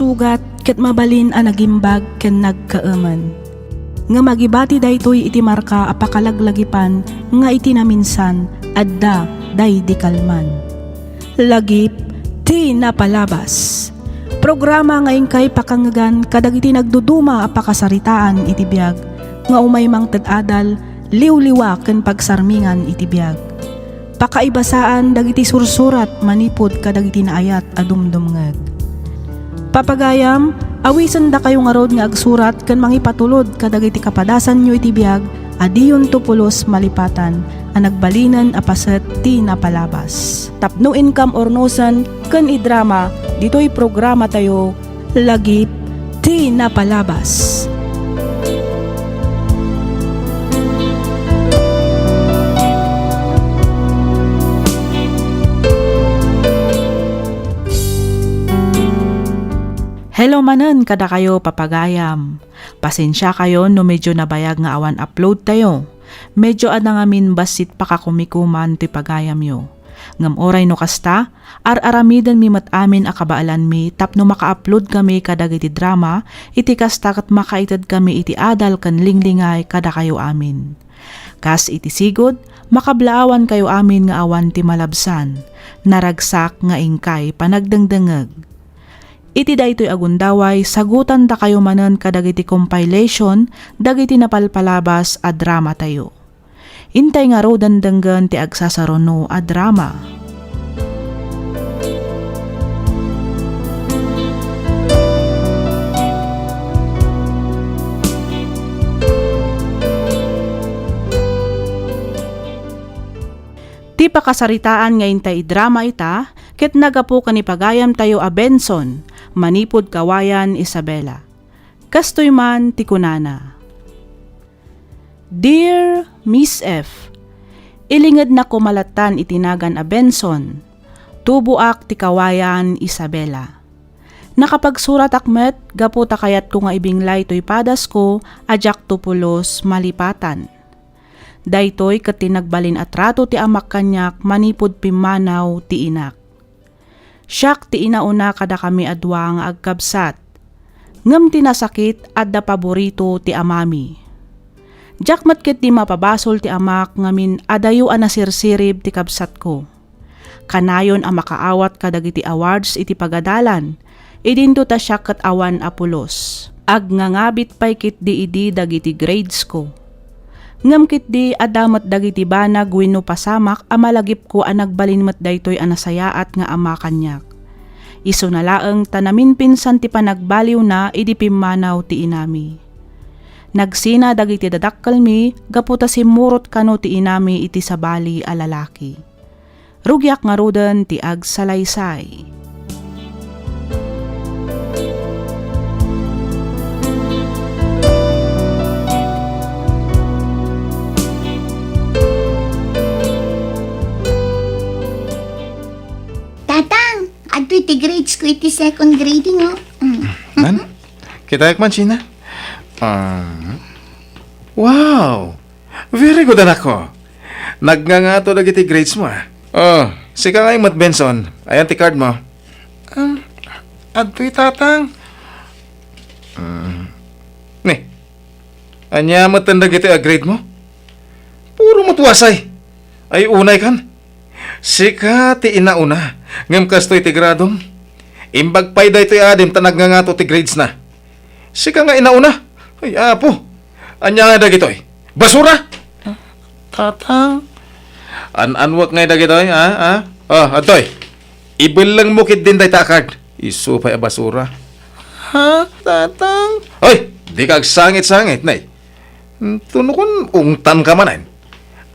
sugat ket mabalin a nagimbag ken nagkaaman. Nga magibati daytoy iti marka a pakalaglagipan nga iti naminsan adda day di kalman. Lagip ti napalabas. Programa ngayon kay pakangagan kadagiti nagduduma a pakasaritaan iti biag nga umay mang tadadal liwliwa ken pagsarmingan iti biag. Pakaibasaan dagiti sursurat manipod kadagiti naayat a dumdumngeg. Papagayam, awisan da kayo nga rod nga agsurat ken mangipatulod kadagiti kapadasan nyo iti biag adiyon tupulos malipatan a nagbalinan a paset ti napalabas. Tapno income ornosan ken idrama ditoy programa tayo lagip ti napalabas. Hello manen kada kayo papagayam. Pasensya kayo no medyo nabayag nga awan upload tayo. Medyo ada nga min basit pakakumikuman ti pagayam yo. Ngam oray no kasta, aramidan mi matamin akabaalan mi tapno maka-upload kami kadagiti drama, iti kasta kat makaitad kami iti adal kan linglingay kada kayo amin. Kas iti sigod, makablaawan kayo amin nga awan ti malabsan, naragsak nga ingkay panagdangdangag. Iti daytoy agundaway, sagutan da kayo manen kadagiti compilation, dagiti napalpalabas a drama tayo. Intay nga ro dandanggan ti agsasarono a drama. Ti pakasaritaan nga intay drama ita, ket nagapu kanipagayam tayo a Benson, manipod kawayan Isabela. Kastoy man ti kunana. Dear Miss F, ilingad na kumalatan itinagan a Benson, tubuak ti kawayan Isabela. Nakapagsurat akmet, gaputa kayat ko nga ibinglay to'y padas ko, ajak tupulos malipatan. Daytoy ket tinagbalin at rato ti amak kanyak manipod pimanaw ti inak. Siyak ti inauna kada kami adwa nga agkabsat. Ngem tinasakit adda paborito ti amami. Jakmat ket di mapabasol ti amak ngamin adayo a nasirsirib ti kabsat ko. Kanayon a makaawat kadagiti awards iti pagadalan. Idinto ta siya ket awan apulos. Agngangabit pay kit di idi dagiti grades ko. Ngem kit di adamat dagiti banag wenno pasamak a malagip ko a nagbalinmet daytoy a nasayaat nga ama kanyak. Isu na laeng tanamin pinsan ti panagbaliw na idi pimmanaw ti inami. Nagsina dagiti dadakkel mi gaputa simurot kano ti inami iti sabali a lalaki. Rugyak nga roden ti agsalaysay. Adto iti grades ko iti second grading, oh. Man? Kita man, China? Wow! Very good, anak ko. Nagngangato lagi iti grades mo, ah. Oh, sika nga yung Mat Benson. Ayan ti card mo. Adto'y tatang. Anya matanda iti a grade mo? Puro matwasay. Ay unay kan. Sika ti inauna. Ngem kastoy ti gradom. Imbag pay day ti adim tanag nga ti grades na. Sika nga inauna. Ay apo. Anya nga dagitoy. Basura. Tatang. Anwak nga dagitoy, ha? Oh, atoy. Ibelang mo kit din day takard. Isu pay a basura. Ha, tatang? Oy, di kag sangit-sangit, nay. Tunukon ungtan ka manan.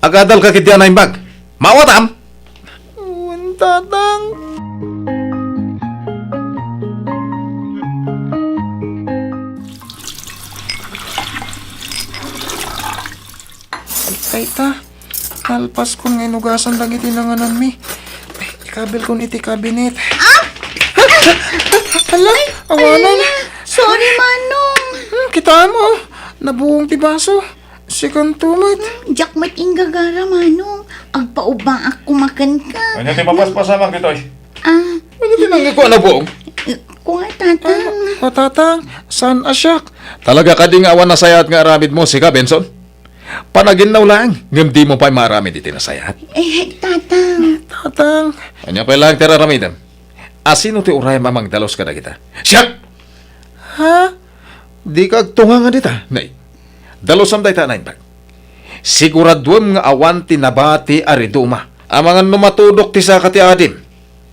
Agadal ka kit diyan na imbag. Mawatam. Tatang. Ay ta, kalpas ko nga inugasan lang iti nanganan mi. Ikabil ko iti kabinet. Hala, awanan. Sorry, Manong. Kita mo, nabuong ti baso. Sikang tumat. Jakmat inggagara, Manong. Agpaubang ako makan ka. Kanya ti mapaspasamang dito eh. Ah, Ano tinanggi ko na buong? ko nga, tatang. O tatang, saan asyak? Talaga ka di nga awan na sayat nga aramid mo, sika, Benson? Panaginaw lang, ngam di mo pa'y maramid iti na sayat. Tatang. Tatang. Anya pa lang tira ramidan. Asino ti uray mamang dalos ka na kita? Siyak! Ha? Di ka tunga nga dita, nay. Dalosam day ta na imbag. Siguraduam nga awan ti nabati ariduma. Amangan numatudok ti sa kati adim.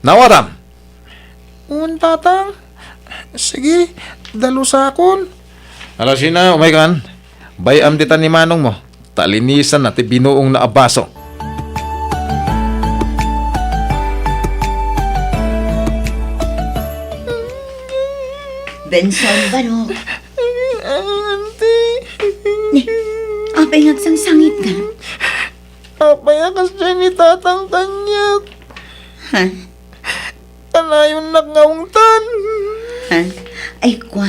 Nawaram. Tatang. Sige, dalusakon. Alasina, umay kan. Bayam dita ni manong mo. Talinisan na ti binuong na abaso. Benson, baro. Auntie. Apay nagsangsangit ka. Papayakas dyan ni tatang kanyak. Ha? Kanayon nagngawngtan. Ha? Ay, kwa.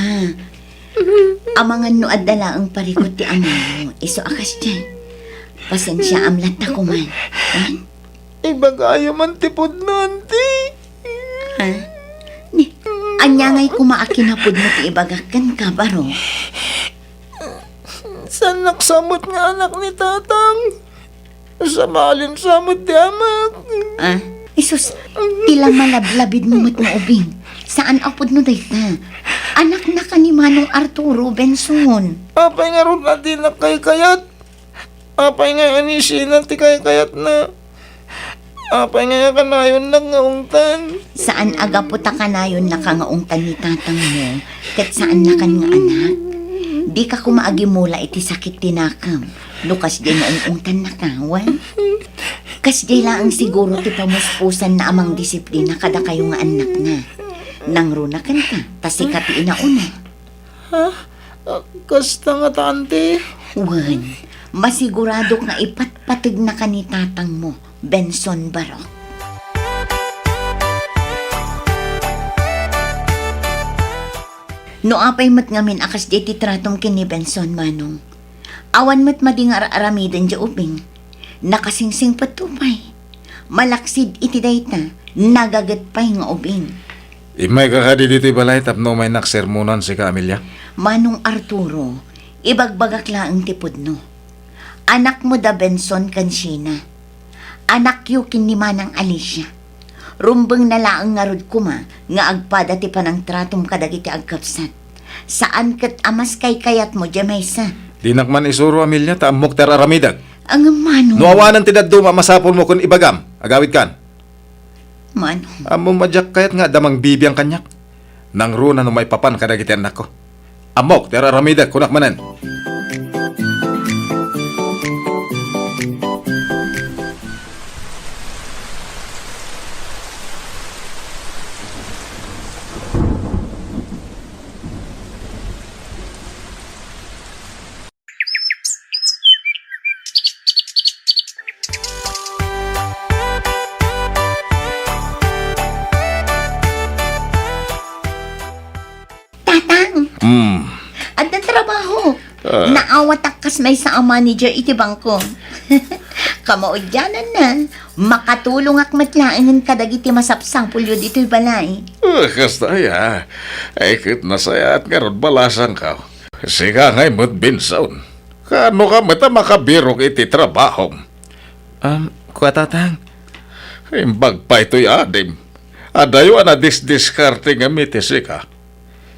Amangan no adala ang parikot ti amo mo. Iso akas dyan. Pasensya amlat na kuman. Ha? Ibagayo man tipod na, auntie. Ha? Ni, anyangay kumaakinapod mo ti ibagakan ka, baro. San naksamot nga anak ni tatang? Sa malin samot di amak. Ah, isus, tila malablabid mo mat mo ubing. Saan apod no dayta? Anak na ka ni Manong Arturo Benson. Apay nga ron natin na kay kayat. Apay nga anisin natin kay kayat na. Apay nga kanayon nagngawngtan. Saan aga po ta kanayon na kangaungtan ni tatang mo? Kat saan na kan nga anak? Di ka kumaagi mula iti sakit tinakam. Lukas di na ungungtan na kawan. Kas di lang siguro ti pamuspusan na amang disiplina kada kayo nga anak na. Nangrunakan ka, tasikat ti inauna. Kasta nga tante. Wan, masigurado nga ipatpatig na ka ni tatang mo, Benson Barok. No apay mat ngamin akas di titratong kini Benson Manong. Awan mat mading aramidan di ubing. Nakasingsing patupay. Malaksid iti dayta, nagagatpay nga ubing. Imay kakadi dito balay tapno may naksermonan si Camilla. Manong Arturo, ibagbagak laang tipod no. Anak mo da Benson kansina. Anak yu kin ni Manang Alicia. Rumbeng na laang nga rod kuma, nga agpada ti panang tratom kadagiti agkapsat. Saan kat amas kay kayat mo, Jamaysa? Dinak man isuro Amelia ta amok ter aramidag. Ang Manong. No awanan ti daddo masapol mo kun ibagam. Agawid kan. Manong. Amo madyak kayat nga damang bibiyang kanyak. Nang runa no may papan kadagiti anak ko. Amok ter aramidag kunak manen. At ang trabaho. Naawat kas may sa manager iti bangko. Kamaudyanan na. Makatulong ak matlaangan kadagiti masapsang pulyo dito'y balay. Kasta ya. Ay kit nasayat nga ron balasan ka. Siga ngay mo't binsaon. Kano ka mata makabirok iti trabaho? Kuatatang. Imbag pa ito'y adim. Adayo na disdiskarte nga mitisi ka.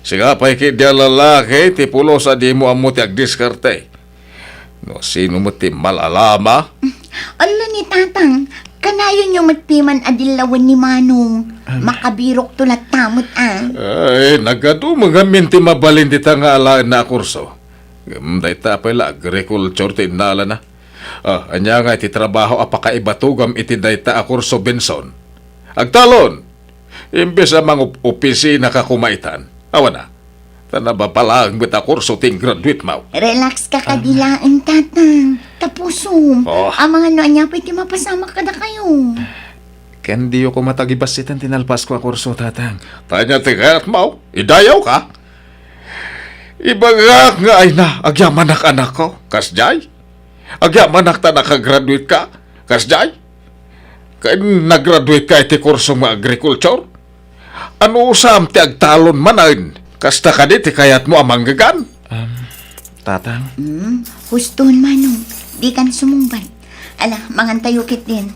Siga pa'y kidya lalaki, ti pulo sa di mo amo ti agdiskarte. No, sino mo ti malalama? Ala ni tatang, kanayon yung matpiman adilawan ni Manong. Makabirok tulat tamot Ay, nagado mga minti mabalin ti nga alaan na kurso. Gamday ta pala agriculture ti inala na. Anya nga iti trabaho apakaibatugam iti dayta a kurso Benson. Agtalon, imbes ang mga opisina ka kumaitan. Awan na. Tanabapalang bita kurso ting graduate mo. Relax ka kadilaan, tatang. Tapusum. Oh. Ang mga noanya pwede mapasama ka na kayo. Ken di ko matagibasitan tinalpas ko a kurso, tatang. Tanya tigat mo, idayaw ka. Ibagak nga ay na, agyaman anak ko, kasjay. Agyaman ta nakagraduate ka, kasjay. Kaya nag-graduate ka iti kurso mga agriculture. Ano usam ti agtalon manan? Kasta ka di ti kayat mo amang gagan? Tatang? Huston manong, di kan sumumbat. Ala, mangantayukit din.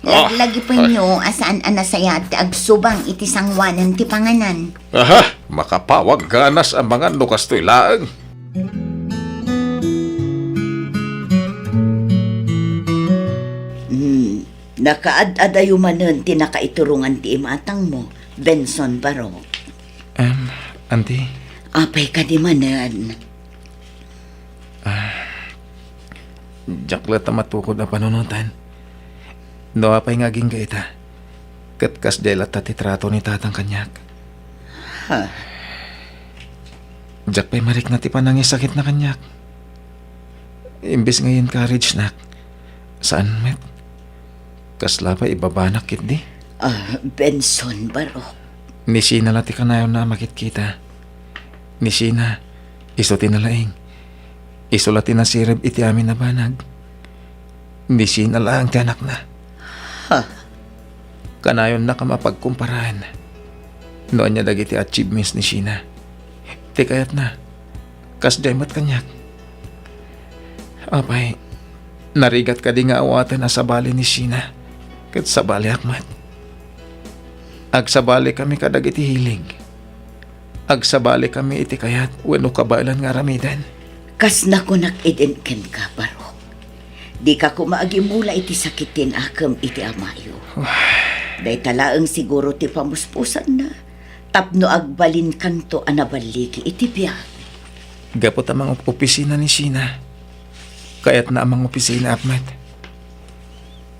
Lagi pa nyo asaan anasaya at agsubang iti sangwanan ti panganan. Aha, makapawag ganas ang mga lukas to'y laang. Nakaad-adayumanan ti nakaiturungan ti imatang mo, Benson Baro. Auntie? Apay ka di manan. Jaklat na matukod na panunutan. No, apay ngaging gaita. Katkas dela tatitrato ni tatang kanyak. Ha? Jak pa'y marik na ti panangis sakit na kanyak. Imbes ngayon courage nak. Saan met? Kasla pa ibabanak kit di. Benson Baro. Ni Sina lati ka na na makit kita. Ni Sina, iso tinalaing. Iso lati na sirib iti amin na banag. Ni Sina lang ti anak na. Ha? Kanayon na ka mapagkumparahan. Noon niya dagiti achievements ni Sina. Ti kayat na. Kas mat kanyak. Apay, narigat ka di nga awatan na sabali ni Sina. Kat sabali akmat. Agsabali kami kadag iti hilig. Agsabali kami iti kayat wano kabailan nga ramidan. Kas na ko nakidinken ka, Baro. Di ka kumaagi mula iti sakitin akam iti amayo. Day talaang siguro ti pamuspusan na. Tapno agbalin kanto anabaligi iti biyag. Gapot amang opisina ni Sina. Kayat na amang opisina akmat.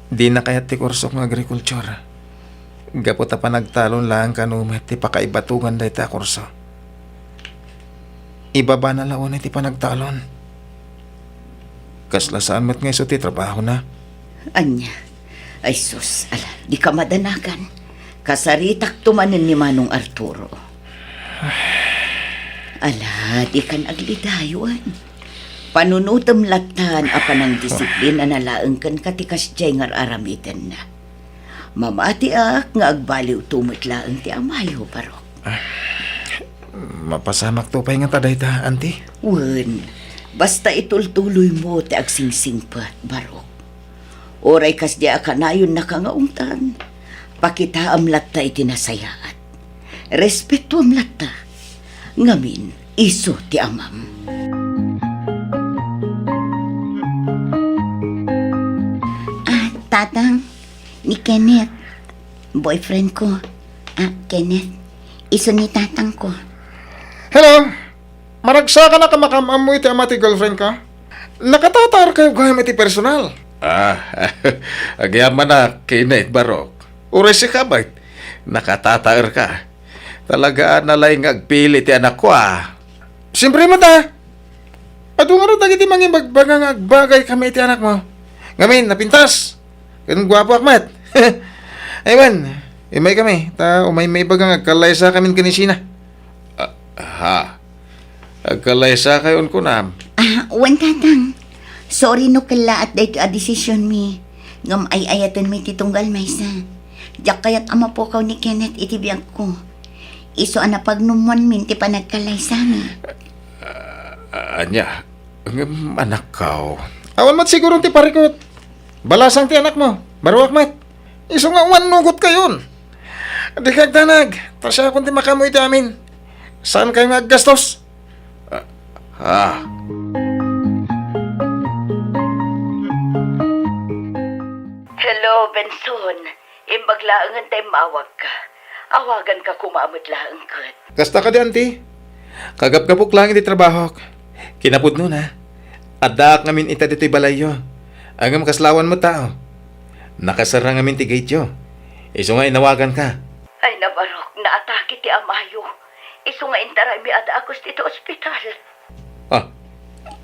Di na kayat ti kurso ng agriculture. Gapot pa nagtalon lang kanumet ti pakaibatungan dahi ta kurso. Ibaba na laon ti panagtalon. Kasla saan met nga iso ti trabaho na. Anya, ay sus, ala, di ka madanakan. Kasaritak tumanin ni Manong Arturo. Ala, di kan aglidayuan. Panunutam latan apa ng disiplina na laang kan katikas jay ngar aramitan na. Mamati ak nga agbaliw tumit laang ti amayo, Baro. Mapasamak to pa nga taday ta, auntie. Wen, basta itultuloy mo ti agsingsingpat, Baro. Oray kas di akanayon nakangaungtan. Pakita am latta iti nasayaat. Respeto am latta. Ngamin, iso ti amam. Tatang, ni Kenneth. Boyfriend ko. Kenneth. Iso ni tatang ko. Hello! Maragsa ka na kamakam mo iti amati girlfriend ka? Nakatatar kayo gayam iti personal. Agyaman na Kenneth Barok. Uray si kabait. Nakatatar ka. Talaga nalay ngagpili ti anak ko Siyempre mo ta. Ado nga rin tagiti manging bagbagang agbagay kami iti anak mo. Ngamin, napintas. Ganun gwapo akmat. Aywan, imay kami. Umay may bagang agkalaysa kami kanisina. Agkalaysa kayon ko na. Wan tatang. Sorry no kala at dahito a desisyon mi. Ngam ay ayatan mi titunggal maysa. Diyak kayat ama po kaw ni Kenneth itibiyag ko. Iso ana pagnumuan min ti panagkalaysa mi. Anya, anak kaw. Awan mat siguro ti parikot. Balasang ti anak mo, Baro akmat. Iso nga uwan nugot kayon. Di kag tanag, tasya kung ti makamoy ti amin. Saan kayo maggastos? Hello, Benson. Imbaglaangan tayo mawag ka. Awagan ka kumamot laang kat. Kasta ka di, auntie. Kagap-gapok lang iti trabaho. Kinapud nun Adak ngamin ita dito'y balayo. Angam kaslawan mo tao. Nakasara ngamin ti gate yo. Iso nga inawagan ka. Ay nabarok, naatake ti amayo. Iso nga intaray mi ada akos dito ospital.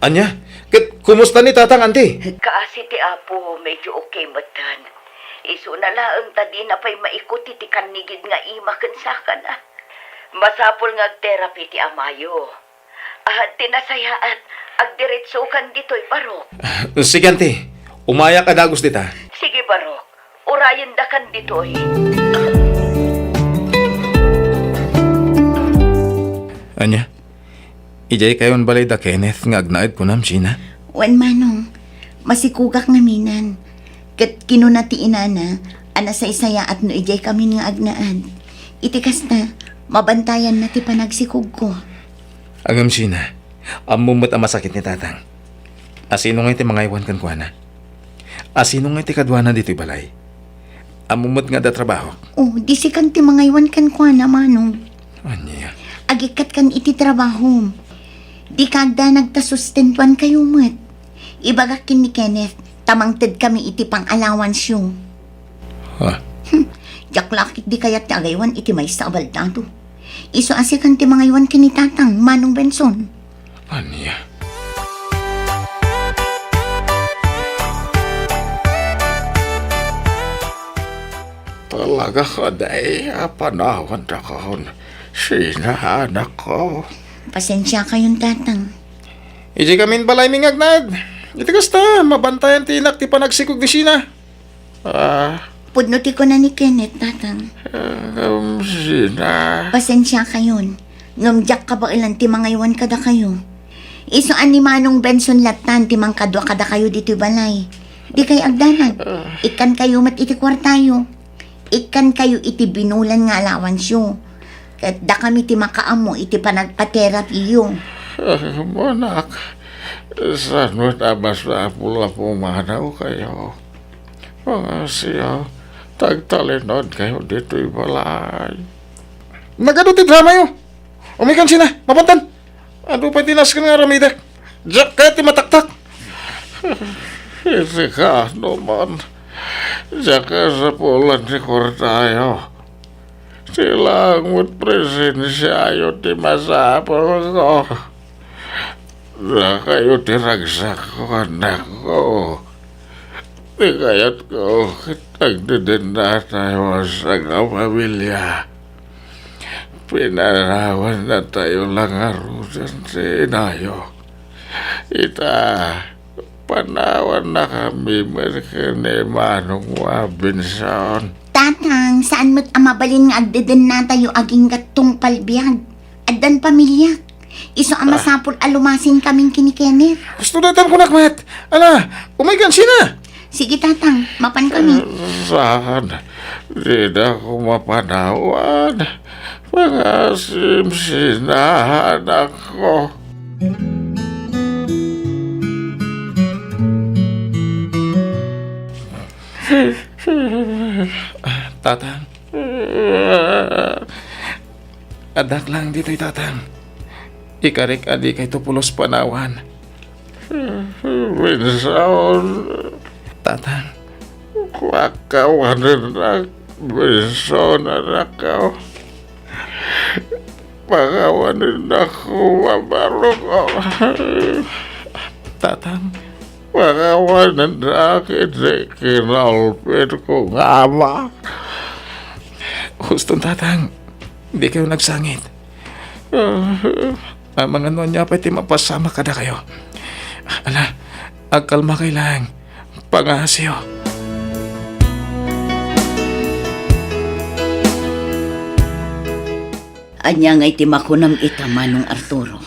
Anya? Kumusta ni tatang, auntie? Kaasi ti apo, medyo okay matan. Iso na laang tadi na pa'y maikuti ti kanigid nga imakan sa kana. Masapol nga therapy ti amayo. Tinasayaat, agdiretsukan dito'y Barok. Sige, auntie. Umaya ka dagos dita. Sige, Barok. Urayan da kan dito'y. Anya? Ijay kayon balay da Kenneth nga agnaid ko nam Sina. Wan manong, masikugak naminan. Kat kinunati inana, ana sa isaya at no ijay kami nga agnaan. Itikas na, mabantayan na ti panagsikug ko. Agam Sina, amumot ang masakit ni tatang. Asino nga iti mga iwan kan kuana? Asino nga iti kadwana dito'y balay? Amumot nga da trabaho. Oh, di si kan ti mga iwan kan kwa na manong. Anya? Agikat kan iti trabaho. Di kagda nagtasustentuan kayo mat. Ibagakin ni Kenneth, tamangted kami iti pang allowance yung. Ha? Yaklakit di kayat ti agaywan iti may sa abaldado. Iso asikan ti mga iwan kinitatang Manong Benson. Anya? Talaga ka day, panawan na kahon. Sina anak ko. Pasensya kayong tatang. Iji kamin balay mingagnad. Iti kasta, mabantayan ti inak ti panagsikog di Sina. Pudnuti ko na ni Kenneth, tatang. Sina. Pasensya kayon. Ngamjak ka ba ilan ti mga iwan kada kayo? Isuan ni Manong Benson latan ti mang kadwa kada kayo dito balay. Di kay agdanag. Ikan kayo mat iti kwartayo. Ikan kayo iti binulan nga allowance yo. Kat da kami ti makaamo iti panagpa-therapy yo. Manak, saan mo tabas na pula pumanaw kayo? Mga siya, tagtalinod kayo dito'y balay. Nagadutin drama yo! Umikan Sina, mapantan! Ano pa tinas ka nga ramida? Diyak kaya ti mataktak! Hindi ka naman. Diyak ka sa pulan ni Cortayo. Silang mo't presensya ayo ti masapol ko. Na kayo ti ragsak ko, anak ko. Di kayat ko, nagdidin na tayo sa pamilya. Pinarawan na tayo lang arusan si Inayo. Panawan na kami ni Manong Benson. Tatang, saan mo't amabalin nga agdeden na tayo aging gatong palbiyag? Addan pamilya. Iso ang masapol alumasin kaming kini Kenneth. Gusto natin ko nakmat. Ala, umikan Sina. Sige tatang, mapan kami. Saan? Di na ko mapanawan. Pangasim Sina, anak ko. Tatang. Adak lang dito'y tatang. Ikarik adi kay tupulos panawan. Benson. Tatang. Wakawanan na Benson anak ko. Pagawanan ako mabaro ko. Tatang. Pagawanan na kita kinalpit ko nga ama. Hustong tatang. Hindi kayo nagsangit. Ang mga nonya pati mapasama kada kayo. Ala, agkalma kayo lang. Pangasyo. Anya nga iti makunam ita Manong Arturo.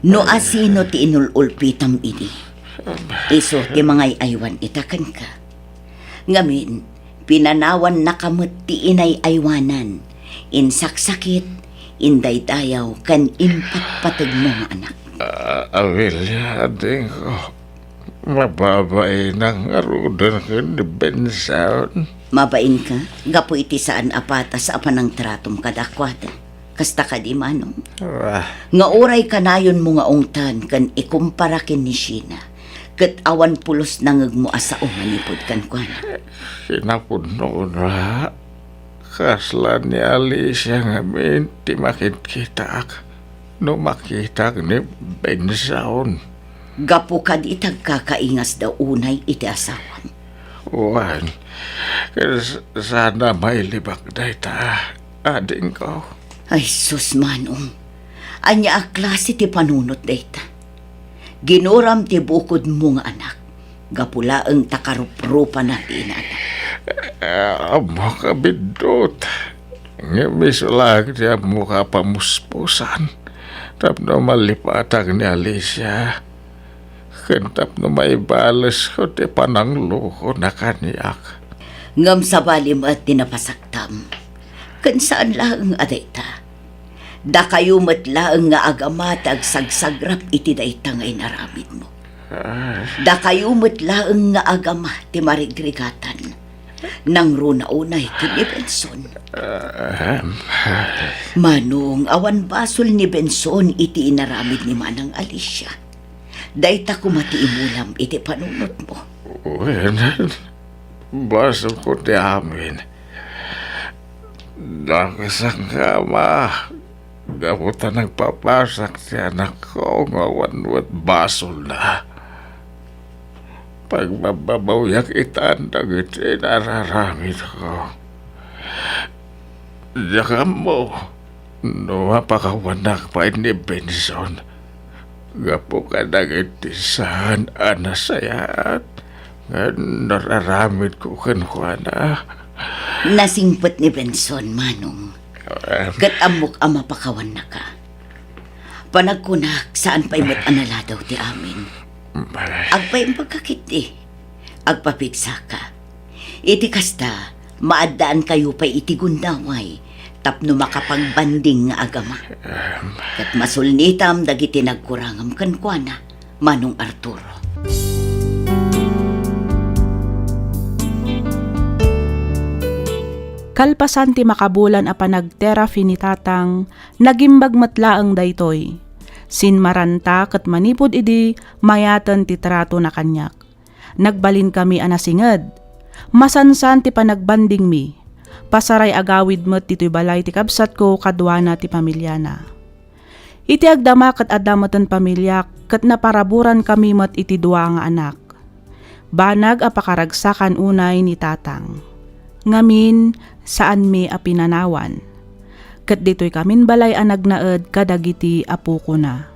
No asino ti inululpitam ini. Iso ti mga aywan itakan ka. Ngamin, pinanawan na kamot ti inay aywanan. Insaksakit, indaydayaw, kan impatpatag mo nga anak. Awilya, ading ko. Mababay ng arudan ko ni Benson. Mabain ka, gapo iti saan apata sa apanang tratom kadakwada. Kasta ka di Manong. Nga oray kanayon mo nga ungtan kan ikumpara ken ni Sina. Kat awan pulos nangag mo asa umanipod kan kuana. Sinapuno na. Kaslan ni Alicia nga minti makikita no makita ni Benson. Gapo ka di tagkakaingas daw unay iti asawan. Wan, sana may libak na ita, ading ko. Ay sus Manong, anya a klase ti panunot dayta. Ginuram ti bukod mo nga anak. Gapula ang takarup-rupa na ti inanak. Amo kabindot. Ngemis lang dia muka pamuspusan. Tap no malipatang ni Alicia. Kentap no maibales ko ti panangluko na kanyak. Ngam sa balim at tinapasaktam. Kan saan lang adayta. Da kayo matlaang nga agamatag sagsagrap iti daytangay naramid mo. Da kayo matlaang nga agama ti marigrigatan. Nang runa unay kini Benson. Manong awan basol ni Benson iti inaramid ni Manang Alicia. Dayta kumati imulam iti panunot mo. Well, baso ko ti amin. Nakasangkama. Gamutan nagpapasak si anak ko ngawanwat basol na. Pagbababayak itandang iti nararamid ko. Diyan mo, no mapakawanak pa ni Benson. Gapo ka nagitisahan anasayat. Nararamid ko kankuana. Nasingpot ni Benson, Manong. Kat amok ang mapakawan na ka. Panagkunak saan pa'y mat anala daw ti amin. Agpa'y pagkakiti. Agpapigsa ka. Iti kasta, maadaan kayo pa'y iti gundaway. Tapno makapagbanding nga agama. Kat masulnitam dagiti nagkurangam kankwana, Manong Arturo. Kalpasan ti makabulan a panagterapi ni tatang, nagimbag matlaang daytoy. Sinmaranta ket manipod idi mayatan ti trato na kanyak. Nagbalin kami anasinged. Masansan ti panagbanding mi. Pasaray agawid met titoy balay ti kabsat ko kadwana ti pamilyana. Iti agdama ket adamatan pamilya ket naparaburan kami met iti dua nga anak. Banag a pakaragsakan unay ni tatang. Ngamin saan mi a pinanawan. Ket ditoy kamin balay a nagnaed kadagiti apo ko na.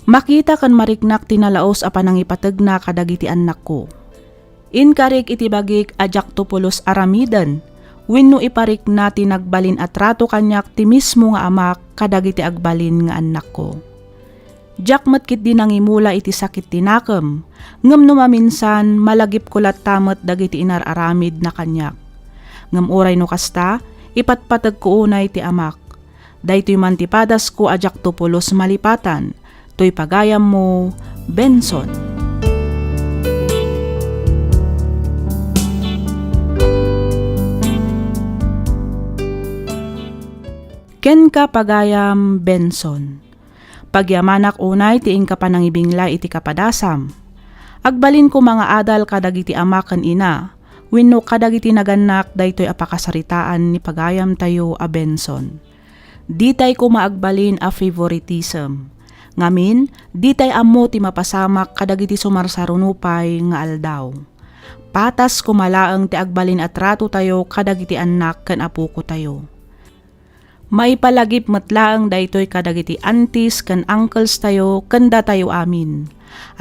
Makita kan mariknak tinalaos a panangipateg na kadagiti anak ko. Inkarik iti bagik a Jactopulos aramidan, wenno iparik na tinagbalin at rato kanyak ti mismo nga amak kadagiti agbalin nga anak ko. Jakmat kit di nangimula iti sakit tinakam, ngem no maminsan malagip kulat tamet dagiti inararamid na kanyak. Ngem uray no kasta, ipatpatag ko unay ti amak. Daytoy mantipadas ko a Jactopulos malipatan, toy pagayam mo, Benson. Ken ka pagayam, Benson. Pagyamanak unay ti ingka panangibingla iti kapadasam. Agbalin ko mga adal kadagiti amaken ina, wenno kadagiti naganak daytoy apakasaritaan ni pagayam tayo a Benson. Ditay ko maagbalin a favoritism. Ngamin, ditay ammo ti mapasamak kadagiti sumarsarunupay nga aldaw. Patas kumalaang ti agbalin at rato tayo kadagiti anak ken apo ko tayo. Maipalagip matlaang daytoy kadagiti aunties ken uncles tayo kenda tayo amin.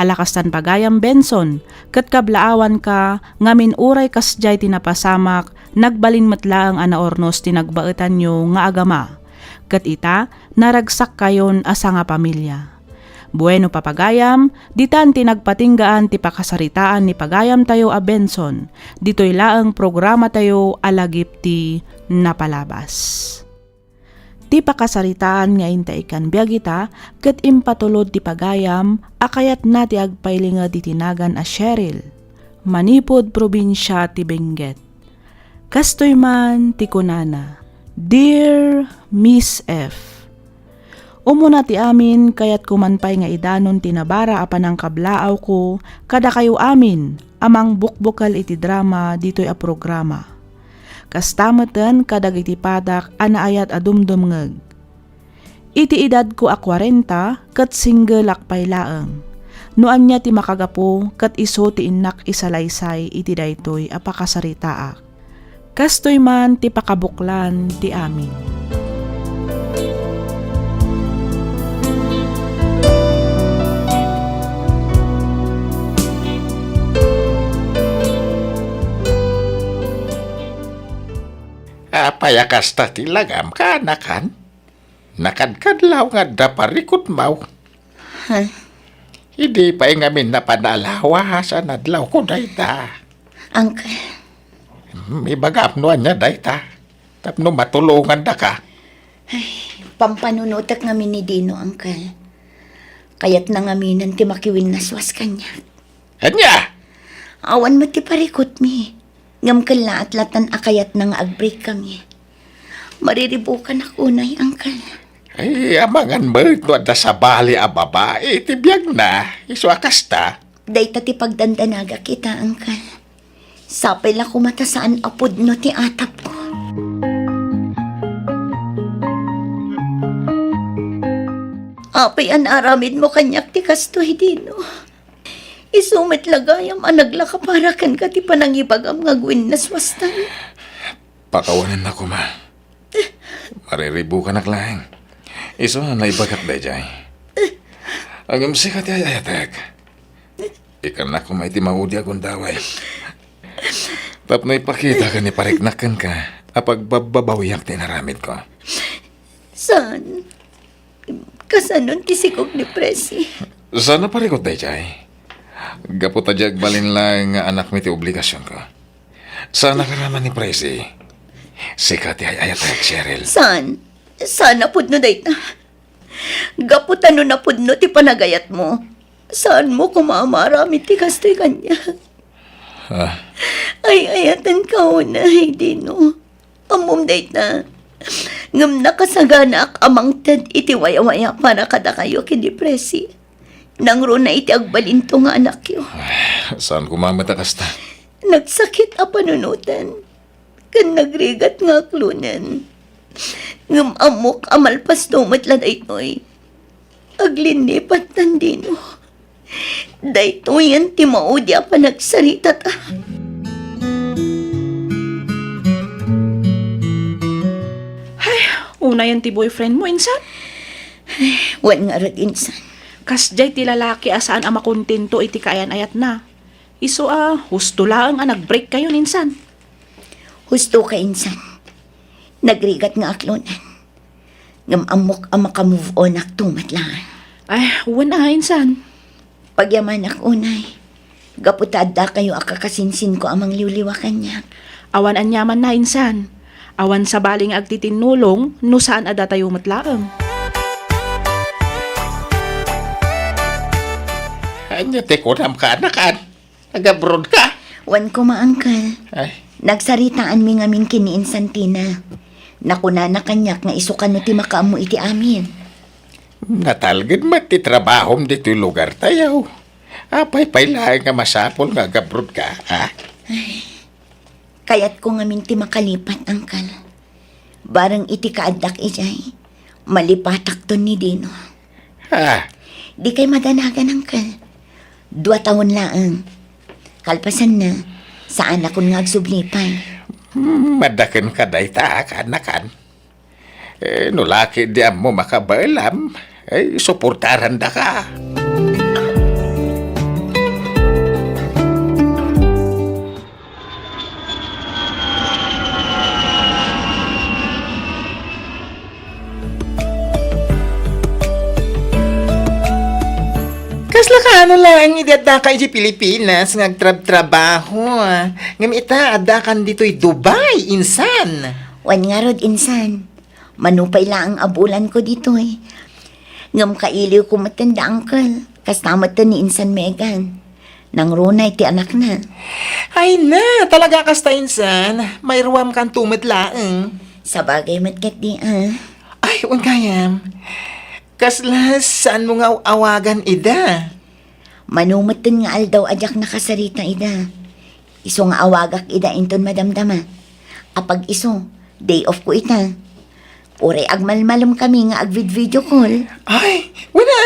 Alakastan pagayam Benson, ket kablaawan ka, ngamin uray kasjay tinapasamak, nagbalin matlaang anaornos tinagbaetan nyo nga agama. Ket ita, naragsak kayon asa nga pamilya. Bueno papagayam, ditan tinagpatinggaan ti pakasaritaan ni pagayam tayo a Benson, ditoy laeng programa tayo alagip ti napalabas. Ti pakasaritaan nga intaikan biyagita, ket impatulod ti pagayam, akayat na ti agpailinga di tinagan a Cheryl. Manipod probinsya ti Benguet. Kastoy man ti kunana, Dear Miss F. Umuna ti amin kayat kumanpay nga idanon tinabara apan ang kablaaw ko, kada kayo amin, amang bukbukal iti drama dito'y a programa. Kastameten kadagiti padak anaayat a dumdumngeg. Iti edad ko a 40 ket single akpay laeng. Noan niya ti makagapo ket iso ti innak isalaysay iti daytoy a pakasaritaak. Kastoy man ti pakabuklan ti amin. Payakas ta tilagam ka, anakan. Nakadkadlaw nga daparikot mau. Ha? Hindi pa ngamin na panalawa sa nadlaw ko dayta. Uncle, May bagapnuan niya dayta. Tapno matulungan da ka. pampanunutak ngamin ni Dino, Uncle. Kaya't nangaminan ti makiwin naswas kanya. Anya! Awan mo ti parikot mi. Ngam kala at latan akayat nang agbreak kami. Mariribukan ako na, Uncle. Ay, amangan mo ito da sa bali a babae. Tibiyag na. Iswakas ta. Dayta ti pagdandanaga kita, Uncle. Sapay lang kumata saan apod no ti atap ko. Apay an aramid mo kanyak ti kastoy Dino. Isumit lagayam anagla ka para kan ka ti panangibagam nga gwin naswastan. Pakawanan na ko, ma. Mariribu ka na klaeng. Iso na ibagat da jay. Agam sikat ayatek. Ikan na ko may timaudi akong daway. Tapno ipakita ka ni pariknakan ka apag babawiyak tinaramid ko. Saan? Kasanon tisikog ni Presi. Sana parikot da jay. Gaputa jag balin lang nga anak mi ti obligasyon ko. Sana ka naman ni Presi. Sikat ayatek, Cheryl. Saan? Saan na pudno dayta? Gaputan no na pudno ti panagayat mo. Saan mo kumamarami ti kastoy kanya? Ah, Ay, ayatan ka una, Dino. Amom dayta. Ngam nakasagana ak amang tad iti waya-waya para kada kayo kidepresi. Nang ro na iti agbalinto nga anak yo. saan kumamata kasta? Nagsakit a panunutan. Kan nagrigat nga aklunan. Ngam amok amalpas tumat la daytoy. Aglinipat tan Dino. Daytoy yan ti maudi a panagsarita ta. Una yan ti boyfriend mo, insan. Wan nga rat insan. Kasjay ti lalaki asaan ang makontento iti kaayan ayat na. Iso husto lang ang nag-break kayo, insan. Husto ka insan. Nagrigat nga aklunan. Ngam amok ang makamove on ak tumat lang. Ay, wala insan. Pagyaman ak unay. Gaputad da kayo akakasinsin ko amang liwliwakan niya. Awan anyaman na, insan. Awan sa baling agtitinulong, no saan ada tayo matlaang. Anya, tekunam ka, anakan. Nag-abroad ka. Wan ko maangkal. Ay, Nagsaritaan mi ngamin kini Insantina. Nakuna na kanyak nga isukan no ti makaamu iti amin. natalgid mati trabahom dito yung lugar tayo. Apay lang nga masapol nga gabrod ka, ha? Kayat ko ngamin ti makalipat, angkal. Barang iti kaadak ijay. Malipatak to ni Dino. Ha? Di kay madanagan, angkal. 2 taon laang. Kalpasan na, saan akong nga agsublipay. Madakin ka dayta, kanakan. Nulaki di mo makabalam, suportaran da ka. Kasla ka ano lang ang idada ka iti Pilipinas ngagtrabaho. Ngam ita adakan dito'y Dubai, insan. Wan nga rod, insan. Manupay lang ang abulan ko dito eh. Ngam kailiw ko matanda, angkal. Kastamat to ni Insan Megan. Nang runay ti anak na. Ay na, talaga kasta insan. May ruwam kang tumadlaang. Sa bagay matkat di Ay, huwag kayam. Kasla, saan mo nga awagan ida? Manumatan nga aldaw ajak nakasarita ida. Iso nga awagak ida inton madamdama. Apag iso, day off ko ita. Ure agmalmalom kami nga agvid-video call. Ay, wala.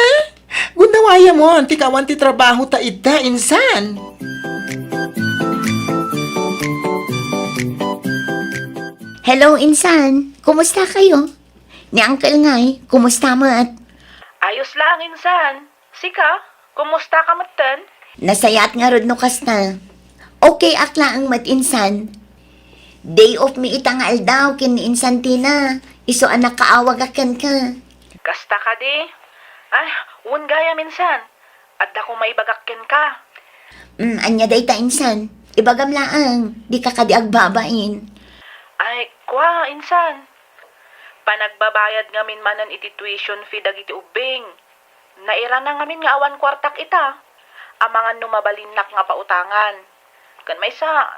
Gundawaya mo, tikawan ti trabaho ta ida, insan. Hello, Insan. Kumusta kayo? Ni Uncle ngay, kumusta mo at? Ayos lang, insan. Sika, kumusta ka matan? Nasayat nga rod no kasta. Okay akla ang mat Insan. Day off mi itang aldaw kin ni insan tina. Iso anak kaawag akan ka. Kasta ka di? Ay, un gaya minsan. Adda ko maibagakken ka. Anya day ta insan. Ibagam laang, di ka kadiag babain. Ay, kwa, insan. Panagbabayad ngamin manan iti tuition fee dagiti ubing. Naira na ngamin nga awan kwartak ita. Amangan numabalinak nga pautangan. Kan may sa,